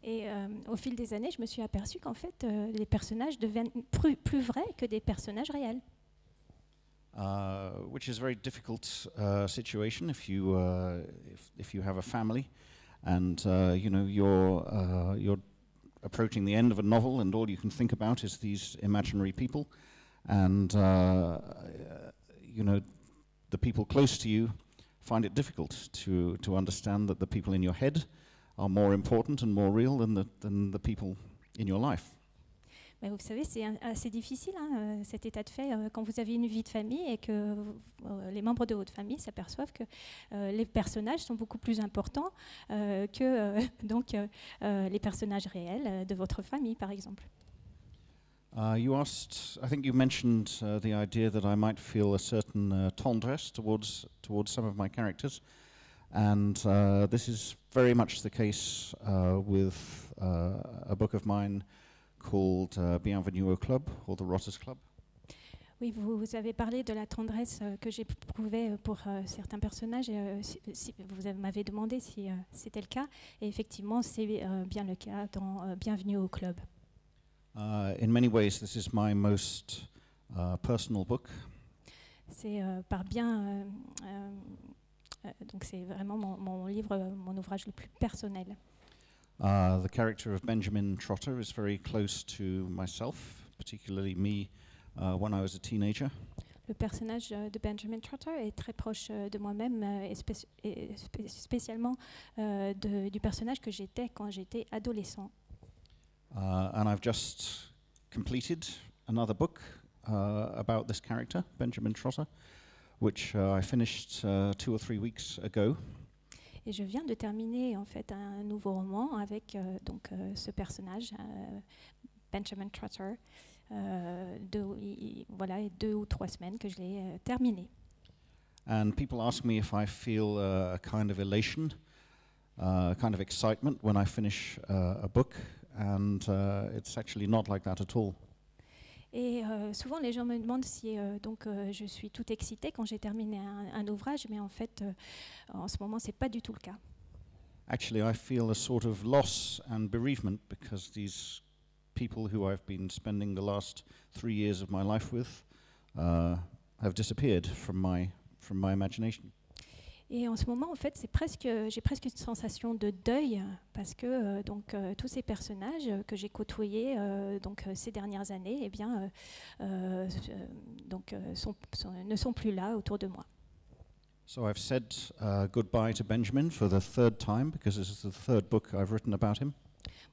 Et au fil des années, je me suis aperçue qu'en fait, les personnages deviennent plus vrais que des personnages réels. Which is a very difficult situation if you have a family and you're approaching the end of a novel and all you can think about is these imaginary people and the people close to you find it difficult to understand that the people in your head are more important and more real than the people in your life. Mais vous savez, c'est assez difficile, cet état de fait, quand vous avez une vie de famille et que les membres de votre famille s'aperçoivent que les personnages sont beaucoup plus importants que les personnages réels de votre famille, par exemple. I think you mentioned the idea that I might feel a certain tendresse towards some of my characters, and this is very much the case with a book of mine called Bienvenue au Club, or the Rotters Club. Oui, vous avez parlé de la tendresse que j'éprouvais pour certains personnages. Vous m'avez demandé si c'était le cas, et effectivement, c'est bien le cas dans Bienvenue au Club. In many ways, this is my most personal book. C'est donc c'est vraiment mon livre, mon ouvrage le plus personnel. The character of Benjamin Trotter is very close to myself, particularly me when I was a teenager. Le personnage de Benjamin Trotter est très proche de moi-même et spécialement du personnage que j'étais quand j'étais adolescent. And I've just completed another book about this character, Benjamin Trotter, which I finished 2 or 3 weeks ago. Et je viens de terminer en fait un nouveau roman avec ce personnage, Benjamin Trotter. Voilà, 2 ou 3 semaines que je l'ai terminé. And people ask me if I feel a kind of elation, a kind of excitement when I finish a book, and it's actually not like that at all. Et souvent, les gens me demandent si je suis tout excitée quand j'ai terminé un ouvrage, mais en fait, en ce moment, c'est pas du tout le cas. Actually, I feel a sort of loss and bereavement because these people who I've been spending the last 3 years of my life with have disappeared from my imagination. Et en ce moment, en fait, j'ai presque une sensation de deuil parce que tous ces personnages que j'ai côtoyés ces dernières années, eh bien, ne sont plus là autour de moi. So I've said goodbye to Benjamin for the 3rd time because this is the 3rd book I've written about him.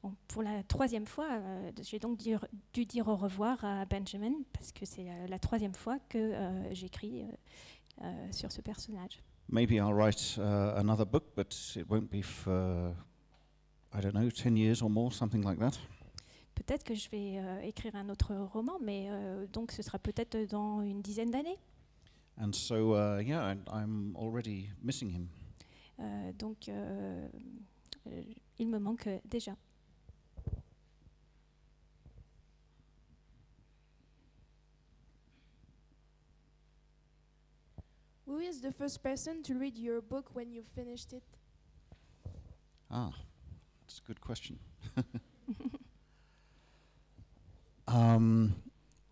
Bon, pour la 3e fois, j'ai donc dû dire au revoir à Benjamin parce que c'est la 3e fois que j'écris sur ce personnage. Maybe I'll write another book, but it won't be for, I don't know, 10 years or more, something like that. Peut-être que je vais écrire un autre roman, mais donc ce sera peut-être dans une dizaine d'années. And so, I'm already missing him. Il me manque déjà. Who is the first person to read your book when you finished it? That's a good question.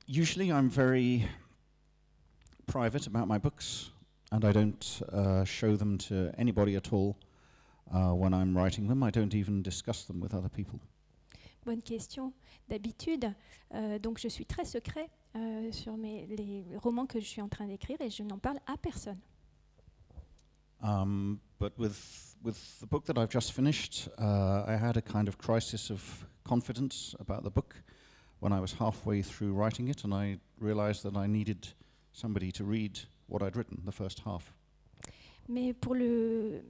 Usually I'm very private about my books, and I don't show them to anybody at all when I'm writing them. I don't even discuss them with other people. Bonne question. D'habitude, donc je suis très secret sur les romans que je suis en train d'écrire et je n'en parle à personne. But with the book that I've just finished, I had a kind of crisis of confidence about the book when I was halfway through writing it, and I realized that I needed somebody to read what I'd written, the first half. Mais pour le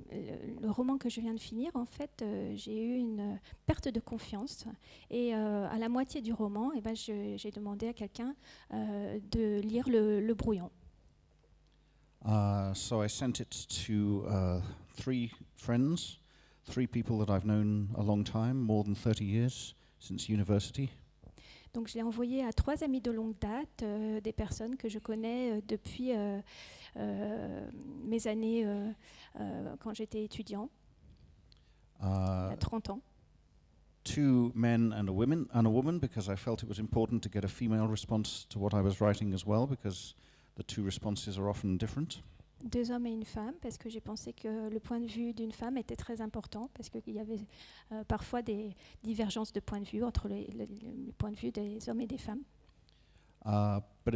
roman que je viens de finir, en fait, j'ai eu une perte de confiance. Et à la moitié du roman, eh ben, j'ai demandé à quelqu'un de lire le brouillon. So I sent it to 3 friends, 3 people that I've known a long time, more than 30 years, since university. Donc je l'ai envoyé à 3 amis de longue date, des personnes que je connais depuis mes années quand j'étais étudiant, il y a 30 ans. 2 men and a woman, because I felt it was important to get a female response to what I was writing as well, because the 2 responses are often different. 2 hommes et une femme, parce que j'ai pensé que le point de vue d'une femme était très important, parce qu'il y avait parfois des divergences de point de vue entre les points de vue des hommes et des femmes. But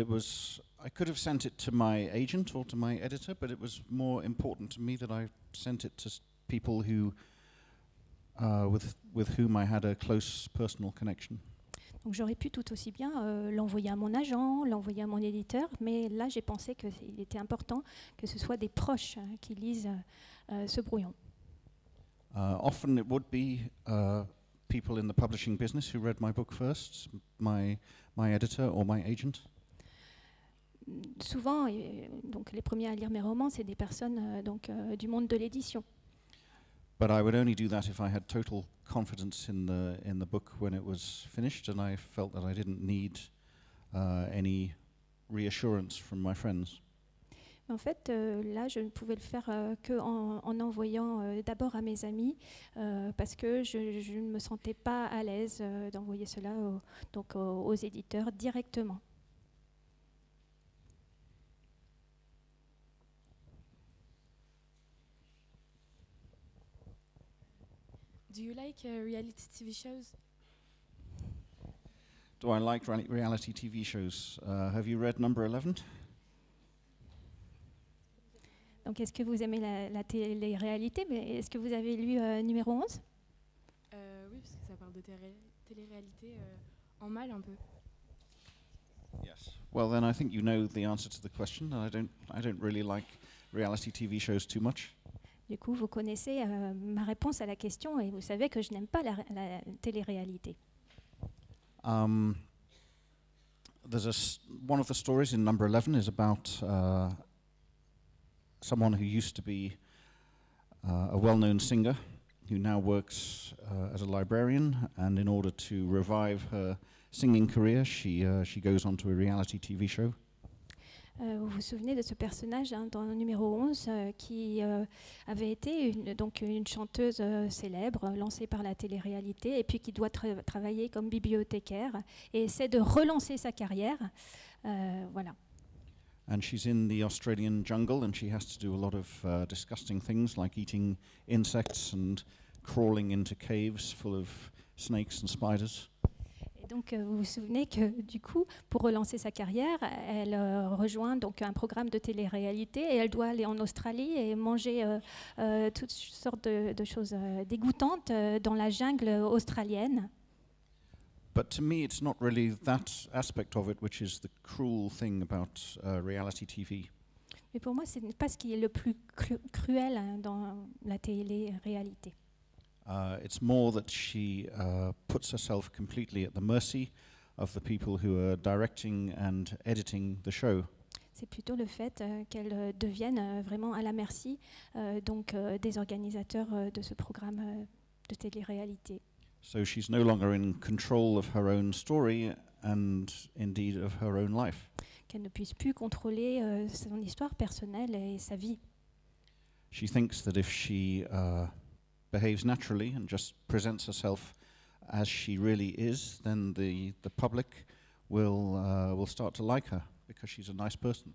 I could have sent it to my agent or to my editor, but it was more important to me that I sent it to people who, with whom I had a close personal connection. Donc j'aurais pu tout aussi bien l'envoyer à mon agent, l'envoyer à mon éditeur, mais là j'ai pensé qu'il était important que ce soit des proches qui lisent ce brouillon. Often it would be people in the publishing business who read my book first, my editor or my agent. Souvent, donc les premiers à lire mes romans, c'est des personnes du monde de l'édition. But I would only do that if I had total confidence in the book when it was finished, and I felt that I didn't need any reassurance from my friends. En fait, là, je ne pouvais le faire qu'en envoyant d'abord à mes amis, parce que je ne me sentais pas à l'aise d'envoyer cela aux éditeurs directement. Do you like reality TV shows? Do I like reality TV shows? Have you read Number 11? Donc, est-ce que vous aimez la télé-réalité? Mais est-ce que vous avez lu numéro 11? Oui, parce que ça parle de télé-réalité en mal un peu. Yes. Well, then I think you know the answer to the question. I don't really like reality TV shows too much. Du coup, vous connaissez ma réponse à la question et vous savez que je n'aime pas la télé-réalité. One of the stories in number 11 is about someone who used to be a well-known singer who now works as a librarian, and in order to revive her singing career, she goes onto a reality TV show. Vous vous souvenez de ce personnage dans le numéro 11 qui avait été une chanteuse célèbre, lancée par la télé-réalité, et puis qui doit travailler comme bibliothécaire et essaie de relancer sa carrière. Voilà. And she's in the Australian jungle, and she has to do a lot of disgusting things like eating insects and crawling into caves full of snakes and spiders. Et donc vous vous souvenez que du coup, pour relancer sa carrière, elle rejoint donc un programme de télé-réalité et elle doit aller en Australie et manger toutes sortes de choses dégoûtantes dans la jungle australienne. But to me, it's not really that aspect of it which is the cruel thing about reality TV. Mais pour moi, ce n'est pas ce qui est le plus cruel dans la télé-réalité. It's more that she puts herself completely at the mercy of the people who are directing and editing the show. C'est plutôt le fait qu'elle devienne vraiment à la merci des organisateurs de ce programme de télé-réalité. So she's no longer in control of her own story and indeed of her own life. Qu'elle ne puisse plus contrôler son histoire personnelle et sa vie. She thinks that if she behaves naturally and just presents herself as she really is, then the public will start to like her because she's a nice person.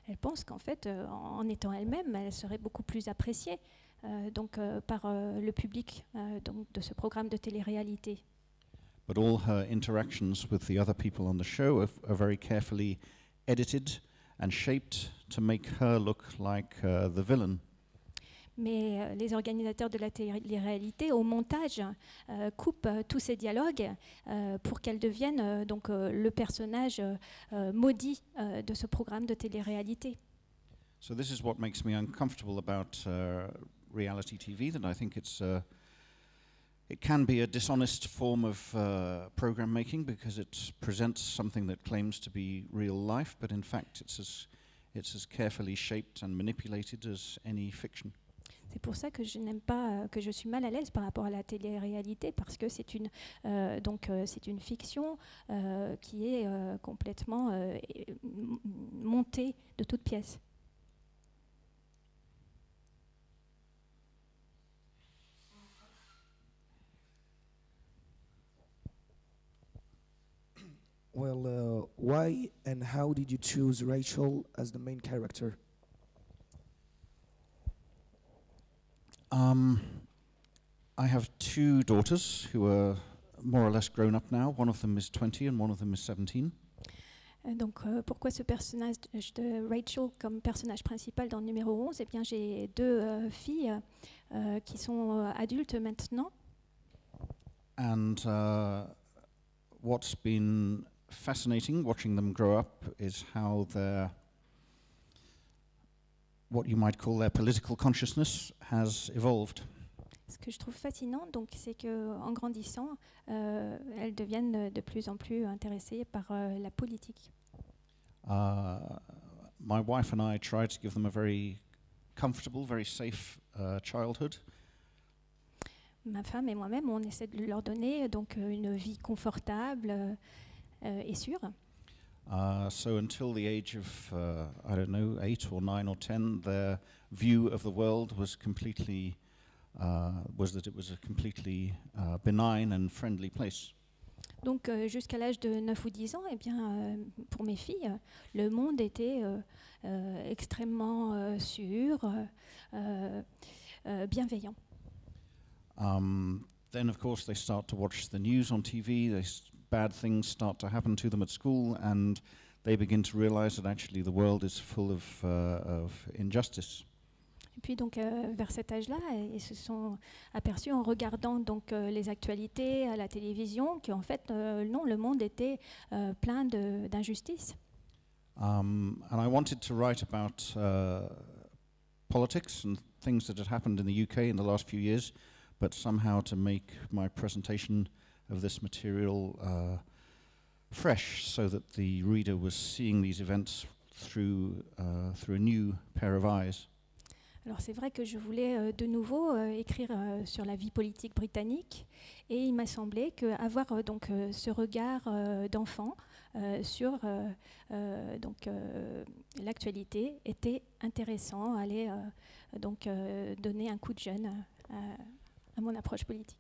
Elle pense qu'en fait, en étant elle-même, elle serait beaucoup plus appréciée par le public de ce programme de télé-réalité. But all her interactions with the other people on the show are very carefully edited and shaped to make her look like the villain. Mais les organisateurs de la télé-réalité, au montage, coupent tous ces dialogues pour qu'elle devienne le personnage maudit de ce programme de télé-réalité. So this is what makes me uncomfortable about reality TV, that I think it can be a dishonest form of program making because it presents something that claims to be real life, but in fact it's as carefully shaped and manipulated as any fiction. C'est pour ça que je n'aime pas, que je suis mal à l'aise par rapport à la télé-réalité, parce que c'est une fiction qui est complètement montée de toutes pièces. Well, why and how did you choose Rachel as the main character? I have two daughters who are more or less grown up now. One of them is 20 and one of them is 17. Donc, pourquoi ce personnage de Rachel comme personnage principal dans le numéro 11 ? Eh bien, j'ai deux filles qui sont adultes maintenant. And what's been fascinating watching them grow up is how what you might call their political consciousness has evolved. Ce que je trouve fascinant, donc, c'est qu'en grandissant, elles deviennent de plus en plus intéressées par la politique. My wife and I tried to give them a very comfortable, very safe childhood. Ma femme et moi-même, on essaie de leur donner donc une vie confortable et sûre. So until the age of, I don't know, 8 or 9 or 10, their view of the world was completely, was that it was a completely benign and friendly place. Donc jusqu'à l'âge de 9 ou 10 ans, eh bien, pour mes filles, le monde était extrêmement sûr, bienveillant. Then of course they start to watch the news on TV, bad things start to happen to them at school, and they begin to realize that actually the world is full of injustice. Et puis donc vers cet âge-là, ils se sont aperçus en regardant donc les actualités à la télévision qu'en fait non, le monde était plein d'injustices. And I wanted to write about politics and things that had happened in the UK in the last few years, but somehow to make my presentation of this material fresh, so that the reader was seeing these events through a new pair of eyes. Alors c'est vrai que je voulais de nouveau écrire sur la vie politique britannique, et il m'a semblé qu'avoir donc ce regard d'enfant sur l'actualité était intéressant, allait donc donner un coup de jeune à mon approche politique.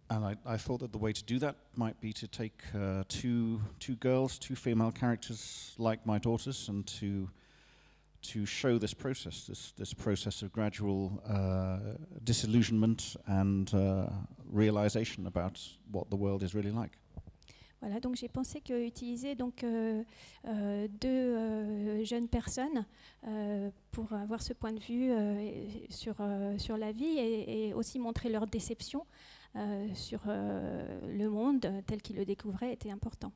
And I thought that the way to do that might be to take two girls, two female characters like my daughters, and to show this process of gradual disillusionment and realization about what the world is really like. Voilà, donc j'ai pensé qu'utiliser donc deux jeunes personnes pour avoir ce point de vue sur la vie et aussi montrer leur déception sur le monde tel qu'ils le découvraient était important.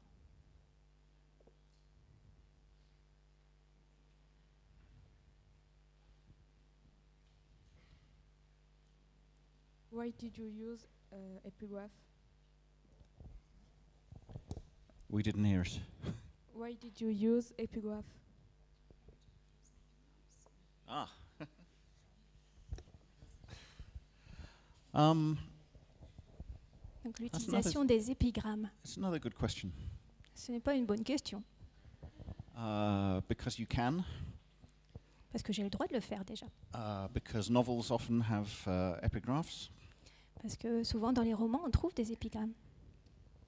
Why did you use epigraph? We didn't hear it. Why did you use epigraph? Ah. Donc l'utilisation des épigrammes. It's another good question. Ce n'est pas une bonne question. Because you can. Parce que j'ai le droit de le faire déjà. Because novels often have epigraphs. Parce que souvent dans les romans on trouve des épigrammes.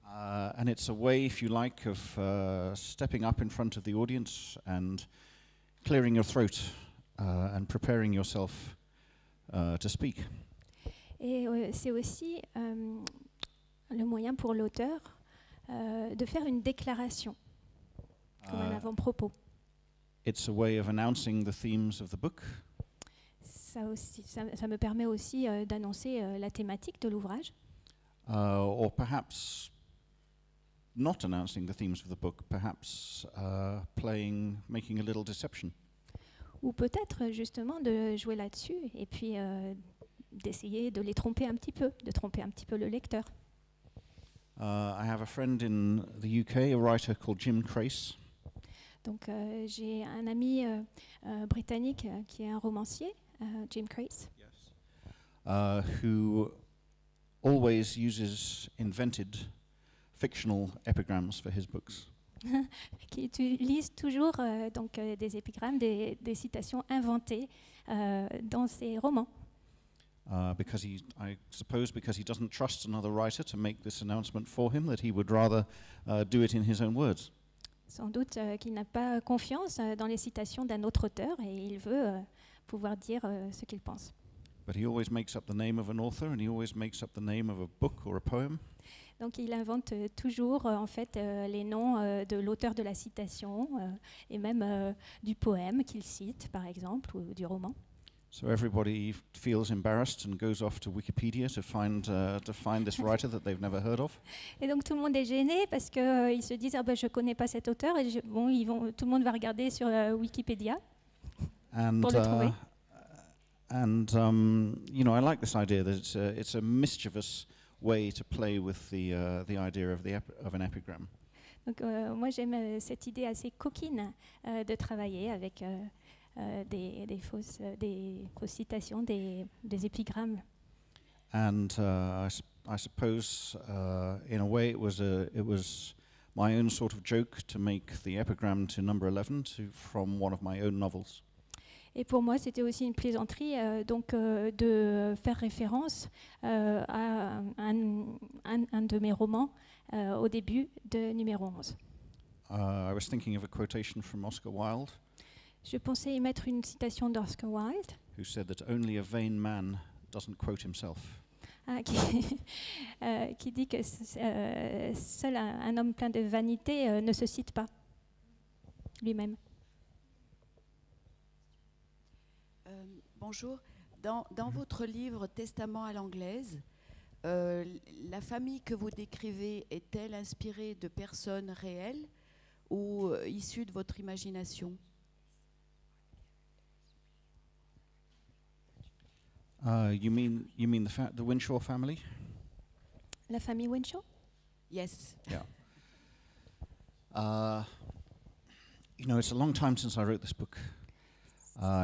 And it's a way, if you like, of stepping up in front of the audience and clearing your throat and preparing yourself to speak. Et c'est aussi le moyen pour l'auteur de faire une déclaration, comme un avant-propos. It's a way of announcing the themes of the book. Ça me permet aussi d'annoncer la thématique de l'ouvrage. Or perhaps not announcing the themes of the book, perhaps making a little deception. Ou peut-être justement de jouer là-dessus et puis d'essayer de les tromper un petit peu, de tromper un petit peu le lecteur. I have a friend in the UK, a writer called Jim Crace. Donc j'ai un ami britannique qui est un romancier, Jim Crace. Yes. Who always uses invented fictional epigrams for his books. Qui utilise toujours donc des épigrammes, des citations inventées dans ses romans. Because I suppose because he doesn't trust another writer to make this announcement for him, that he would rather do it in his own words. Sans doute qu'il n'a pas confiance dans les citations d'un autre auteur et il veut pouvoir dire ce qu'il pense. But he always makes up the name of an author, and he always makes up the name of a book or a poem. Donc il invente toujours en fait les noms de l'auteur de la citation et même du poème qu'il cite par exemple ou du roman. So everybody feels embarrassed and goes off to Wikipedia to find this writer that they've never heard of. Et donc tout le monde est gêné parce que ils se disent je connais pas cet auteur et tout le monde va regarder sur Wikipédia pour le trouver. You know, I like this idea that it's a mischievous way to play with the idea of an epigram. Donc moi j'aime cette idée assez coquine de travailler avec des fausses citations, des épigrammes. And I suppose in a way it was my own sort of joke to make the epigram to number 11 from one of my own novels. Et pour moi, c'était aussi une plaisanterie de faire référence à un de mes romans au début de numéro 11. I was thinking of a quotation from Oscar Wilde. Je pensais y mettre une citation d'Oscar Wilde. Who said that only a vain man doesn't quote himself. Qui dit que seul un homme plein de vanité ne se cite pas lui-même. Bonjour, Dans votre livre Testament à l'anglaise, la famille que vous décrivez est-elle inspirée de personnes réelles ou issue de votre imagination? You mean the Winshaw family? La famille Winshaw? Yes. Yeah. You know, it's a long time since I wrote this book.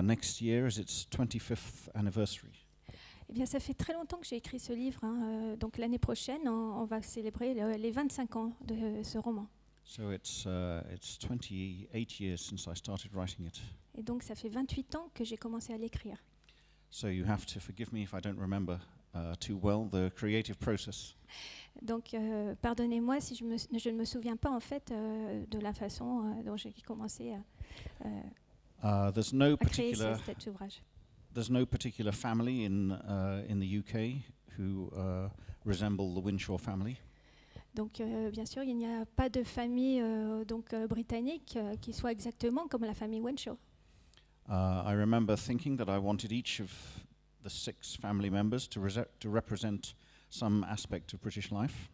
Next year is its 25th anniversary. Eh bien, ça fait très longtemps que j'ai écrit ce livre. Donc l'année prochaine, on va célébrer les 25 ans de ce roman. So it's 28 years since I started writing it. Et donc ça fait 28 ans que j'ai commencé à l'écrire. So you have to forgive me if I don't remember too well the creative process. Donc pardonnez-moi si je ne me souviens pas en fait de la façon dont j'ai commencé à créer cet ouvrage. There's no particular family in the UK who resemble the Winshaw family. Donc bien sûr, il n'y a pas de famille britannique qui soit exactement comme la famille Winshaw. I remember thinking that I wanted each of the 6 family members to represent some aspect of British life.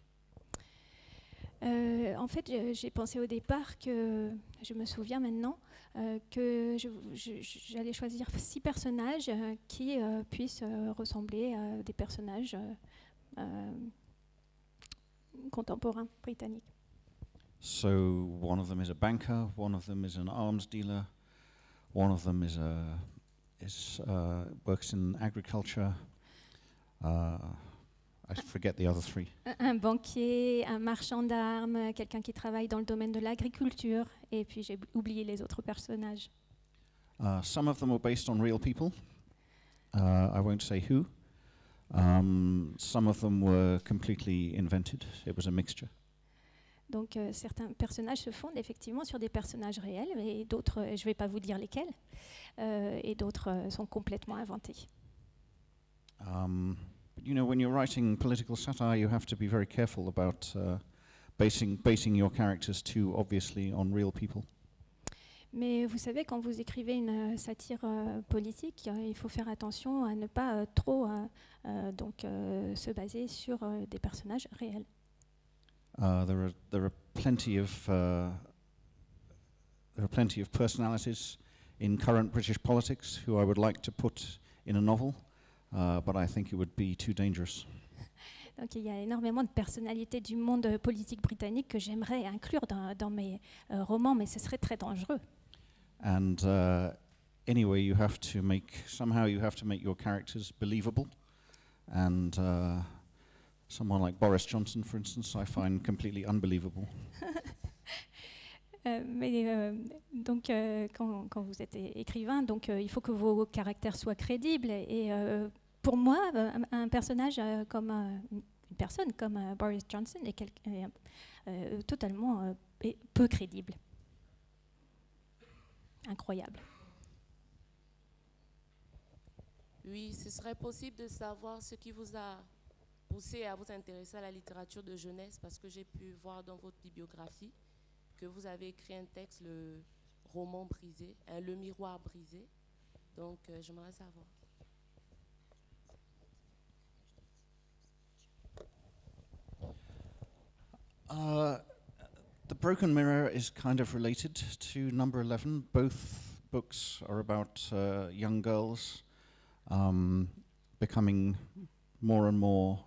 En fait, j'ai pensé au départ que, je me souviens maintenant, que j'allais choisir 6 personnages qui puissent ressembler à des personnages contemporains britanniques. So one of them is a banker, one of them is an arms dealer, one of them works in agriculture. I forget the other 3. Un banquier, un marchand d'armes, quelqu'un qui travaille dans le domaine de l'agriculture, et puis j'ai oublié les autres personnages. Some of them were based on real people. I won't say who. Some of them were completely invented. It was a mixture. Donc certains personnages se fondent effectivement sur des personnages réels, et d'autres, je ne vais pas vous dire lesquels, et d'autres sont complètement inventés. But you know, when you're writing political satire, you have to be very careful about basing your characters too obviously on real people. Mais vous savez, quand vous écrivez une satire politique, il faut faire attention à ne pas trop se baser sur des personnages réels. There are plenty of personalities in current British politics who I would like to put in a novel, but I think it would be too dangerous. Donc il y a énormément de personnalités du monde politique britannique que j'aimerais inclure dans mes romans, mais ce serait très dangereux. And anyway, you have to make your characters believable, and someone like Boris Johnson, for instance, I find completely unbelievable. Donc, quand vous êtes écrivain, donc il faut que vos caractères soient crédibles. Et pour moi, un personnage une personne comme Boris Johnson est totalement peu crédible. Incroyable. Oui, ce serait possible de savoir ce qui vous a poussé à vous intéresser à la littérature de jeunesse, parce que j'ai pu voir dans votre bibliographie que vous avez écrit un texte, le roman brisé, le miroir brisé. Donc, j'aimerais savoir. The Broken Mirror is kind of related to Number 11. Both books are about young girls becoming more and more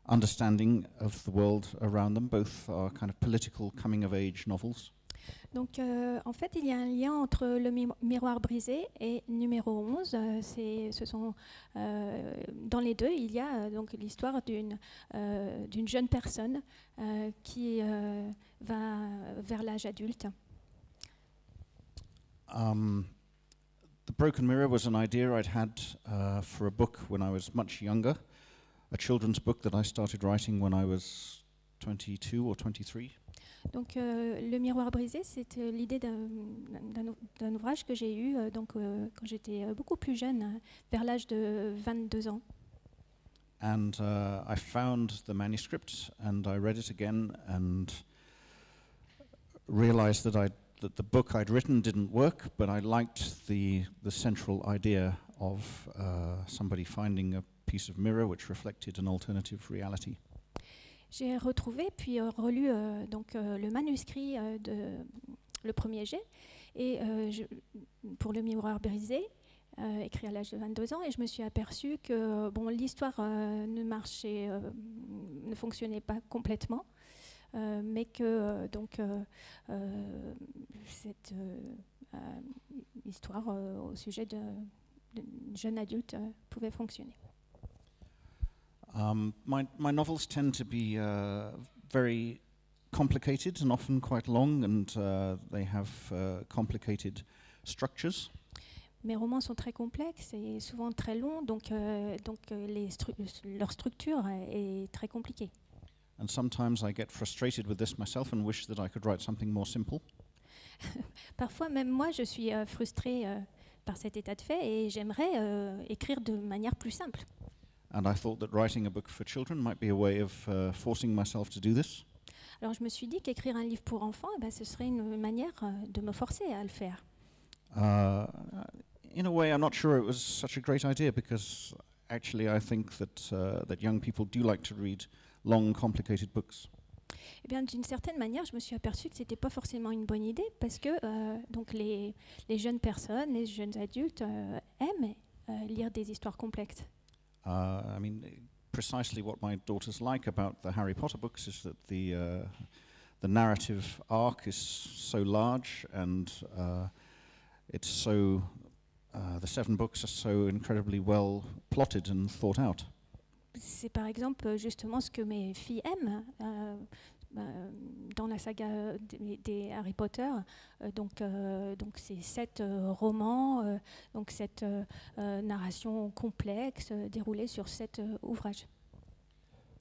understanding of the world around them. Both are kind of political coming-of-age novels. Donc, en fait, il y a un lien entre le miroir brisé et numéro 11. Ce sont, dans les deux, il y a donc l'histoire d'une jeune personne qui va vers l'âge adulte. The Broken Mirror was an idea I'd had for a book when I was much younger, a children's book that I started writing when I was 22 or 23. Donc, le miroir brisé, c'est l'idée d'un ouvrage que j'ai eu quand j'étais beaucoup plus jeune, vers l'âge de 22 ans. And I found the manuscript and I read it again and realized that the book I'd written didn't work, but I liked the central idea of somebody finding a piece of mirror which reflected an alternative reality. J'ai retrouvé puis relu donc le manuscrit le premier jet et pour le miroir brisé, écrit à l'âge de 22 ans, et je me suis aperçue que bon, l'histoire ne fonctionnait pas complètement, mais que donc cette histoire au sujet d'une jeune adulte pouvait fonctionner. My novels tend to be very complicated and often quite long, and they have complicated structures. Mes romans sont très complexes et souvent très longs, donc leur structure est très compliquée. And sometimes I get frustrated with this myself and wish that I could write something more simple. Parfois, même moi, je suis frustrée par cet état de fait et j'aimerais écrire de manière plus simple. And I thought that writing a book for children might be a way of forcing myself to do this. Alors, je me suis dit qu'écrire un livre pour enfants, ce serait une manière de me forcer à le faire. In a way, I'm not sure it was such a great idea, because actually I think that young people do like to read long, complicated books. Eh bien, d'une certaine manière, je me suis aperçue que c'était pas forcément une bonne idée, parce que donc les jeunes personnes, les jeunes adultes aiment lire des histoires complexes. I mean, precisely what my daughters like about the Harry Potter books is that the narrative arc is so large, and it's so the 7 books are so incredibly well plotted and thought out. C'est par exemple justement ce que mes filles aiment dans la saga des Harry Potter. Donc ces 7 romans, donc cette narration complexe déroulée sur 7 ouvrages.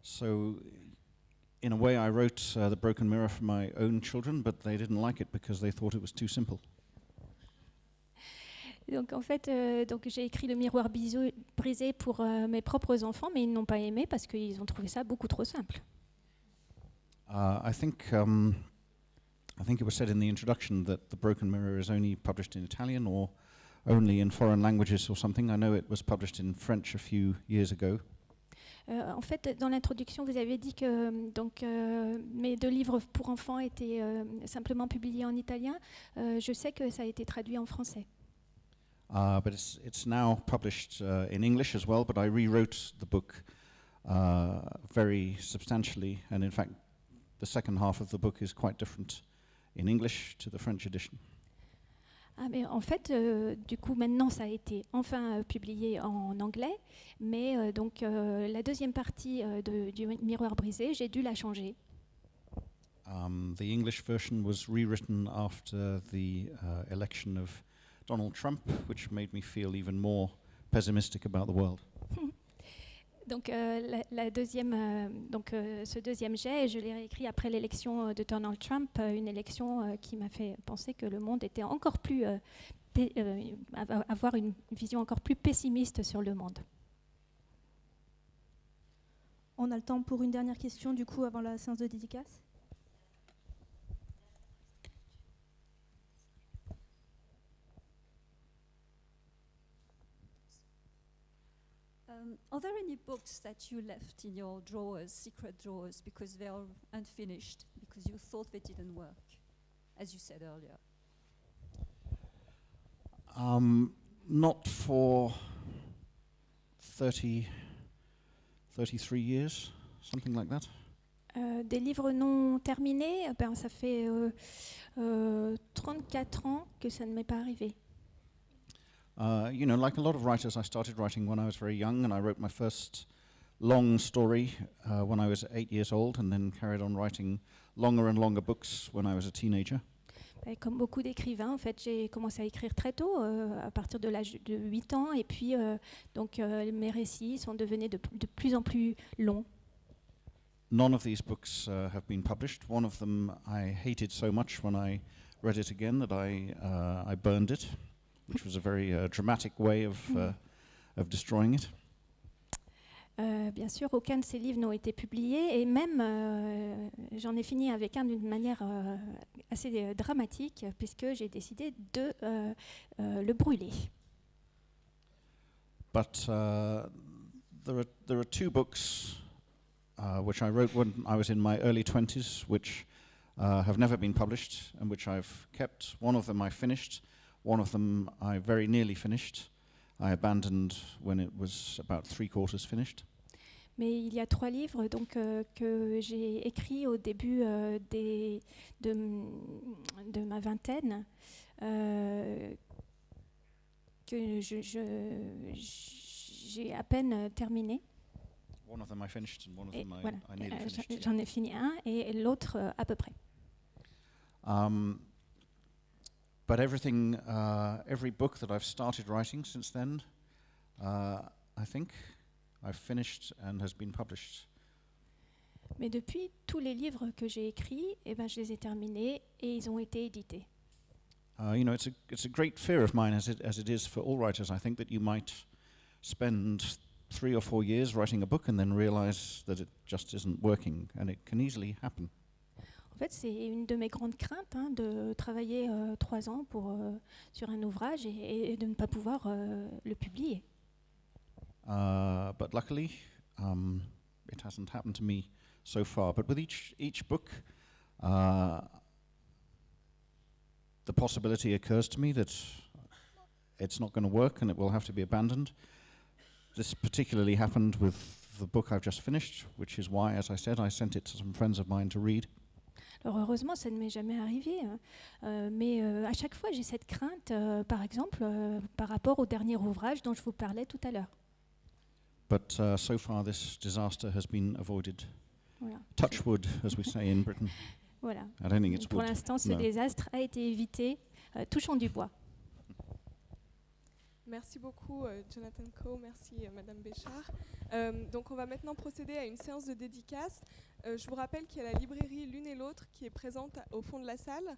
So, in a way, I wrote The Broken Mirror for my own children, but they didn't like it because they thought it was too simple. Donc en fait, j'ai écrit Le Miroir brisé pour mes propres enfants, mais ils n'ont pas aimé parce qu'ils ont trouvé ça beaucoup trop simple. I think it was said in the introduction that The Broken Mirror is only published in Italian or only in foreign languages or something. I know it was published in French a few years ago. En fait, dans l'introduction, vous avez dit que mes 2 livres pour enfants étaient simplement publiés en italien. Je sais que ça a été traduit en français. But it's now published in English as well, but I rewrote the book very substantially, and in fact the second half of the book is quite different in English to the French edition. Mais en fait, du coup, maintenant, ça a été enfin publié en anglais, mais la deuxième partie du Miroir brisé, j'ai dû la changer. The English version was rewritten after the election of Donald Trump, which made me feel even more pessimistic about the world. Donc, ce deuxième jet, je l'ai réécrit après l'élection de Donald Trump, une élection qui m'a fait penser que le monde était encore plus avoir une vision encore plus pessimiste sur le monde. On a le temps pour une dernière question, du coup, avant la séance de dédicace. Are there any books that you left in your drawers, secret drawers, because they are unfinished, because you thought they didn't work, as you said earlier? Not for 33 years, something like that. Des livres non terminés, ça fait 34 ans que ça ne m'est pas arrivé. You know, like a lot of writers, I started writing when I was very young, and I wrote my first long story when I was 8 years old, and then carried on writing longer and longer books when I was a teenager. Et comme beaucoup d'écrivains, en fait, j'ai commencé à écrire très tôt, à partir de l'âge de 8 ans, et puis mes récits sont devenus de plus en plus longs. None of these books have been published. One of them I hated so much when I read it again that I burned it, which was a very dramatic way of destroying it. Bien sûr, aucun de ces livres n'ont été publiés, et même j'en ai fini avec un d'une manière assez dramatique, puisque j'ai décidé de le brûler. But there are two books which I wrote when I was in my early 20s, which have never been published and which I've kept. One of them I finished, one of them I very nearly finished. I abandoned when it was about 3/4 finished. Mais il y a 3 livres donc, que j'ai écrits au début de ma vingtaine, que j'ai à peine terminé. One of them I finished and one of Et them voilà, I nearly finished. j'en ai fini un et l'autre à peu près. But everything, every book that I've started writing since then, I think I've finished and has been published. Mais depuis, tous les livres que j'ai écrits, eh ben, je les ai terminés et ils ont été édités. You know, it's a great fear of mine, as it is for all writers. I think that you might spend 3 or 4 years writing a book and then realize that it just isn't working, and it can easily happen. En fait, c'est une de mes grandes craintes, hein, de travailler 3 ans sur un ouvrage et de ne pas pouvoir le publier. But luckily, it hasn't happened to me so far. But with each book, the possibility occurs to me that it's not going to work and it will have to be abandoned. This particularly happened with the book I've just finished, which is why, as I said, I sent it to some friends of mine to read. Alors heureusement, ça ne m'est jamais arrivé, hein. Mais à chaque fois, j'ai cette crainte, par exemple, par rapport au dernier ouvrage dont je vous parlais tout à l'heure. But so far, this disaster has been avoided. Voilà. Touch wood, as we say in Britain. Voilà. I don't think it's Pour wood. l'instant, ce No. désastre a été évité. Touchons du bois. Merci beaucoup Jonathan Coe, merci Madame Béchard. Donc on va maintenant procéder à une séance de dédicace. Je vous rappelle qu'il y a la librairie L'une et l'autre qui est présente au fond de la salle.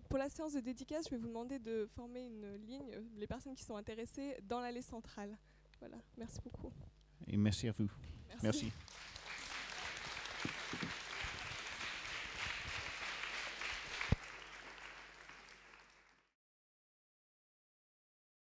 Pour la séance de dédicace, je vais vous demander de former une ligne, les personnes qui sont intéressées, dans l'allée centrale. Voilà, merci beaucoup. Et merci à vous. Merci. Merci.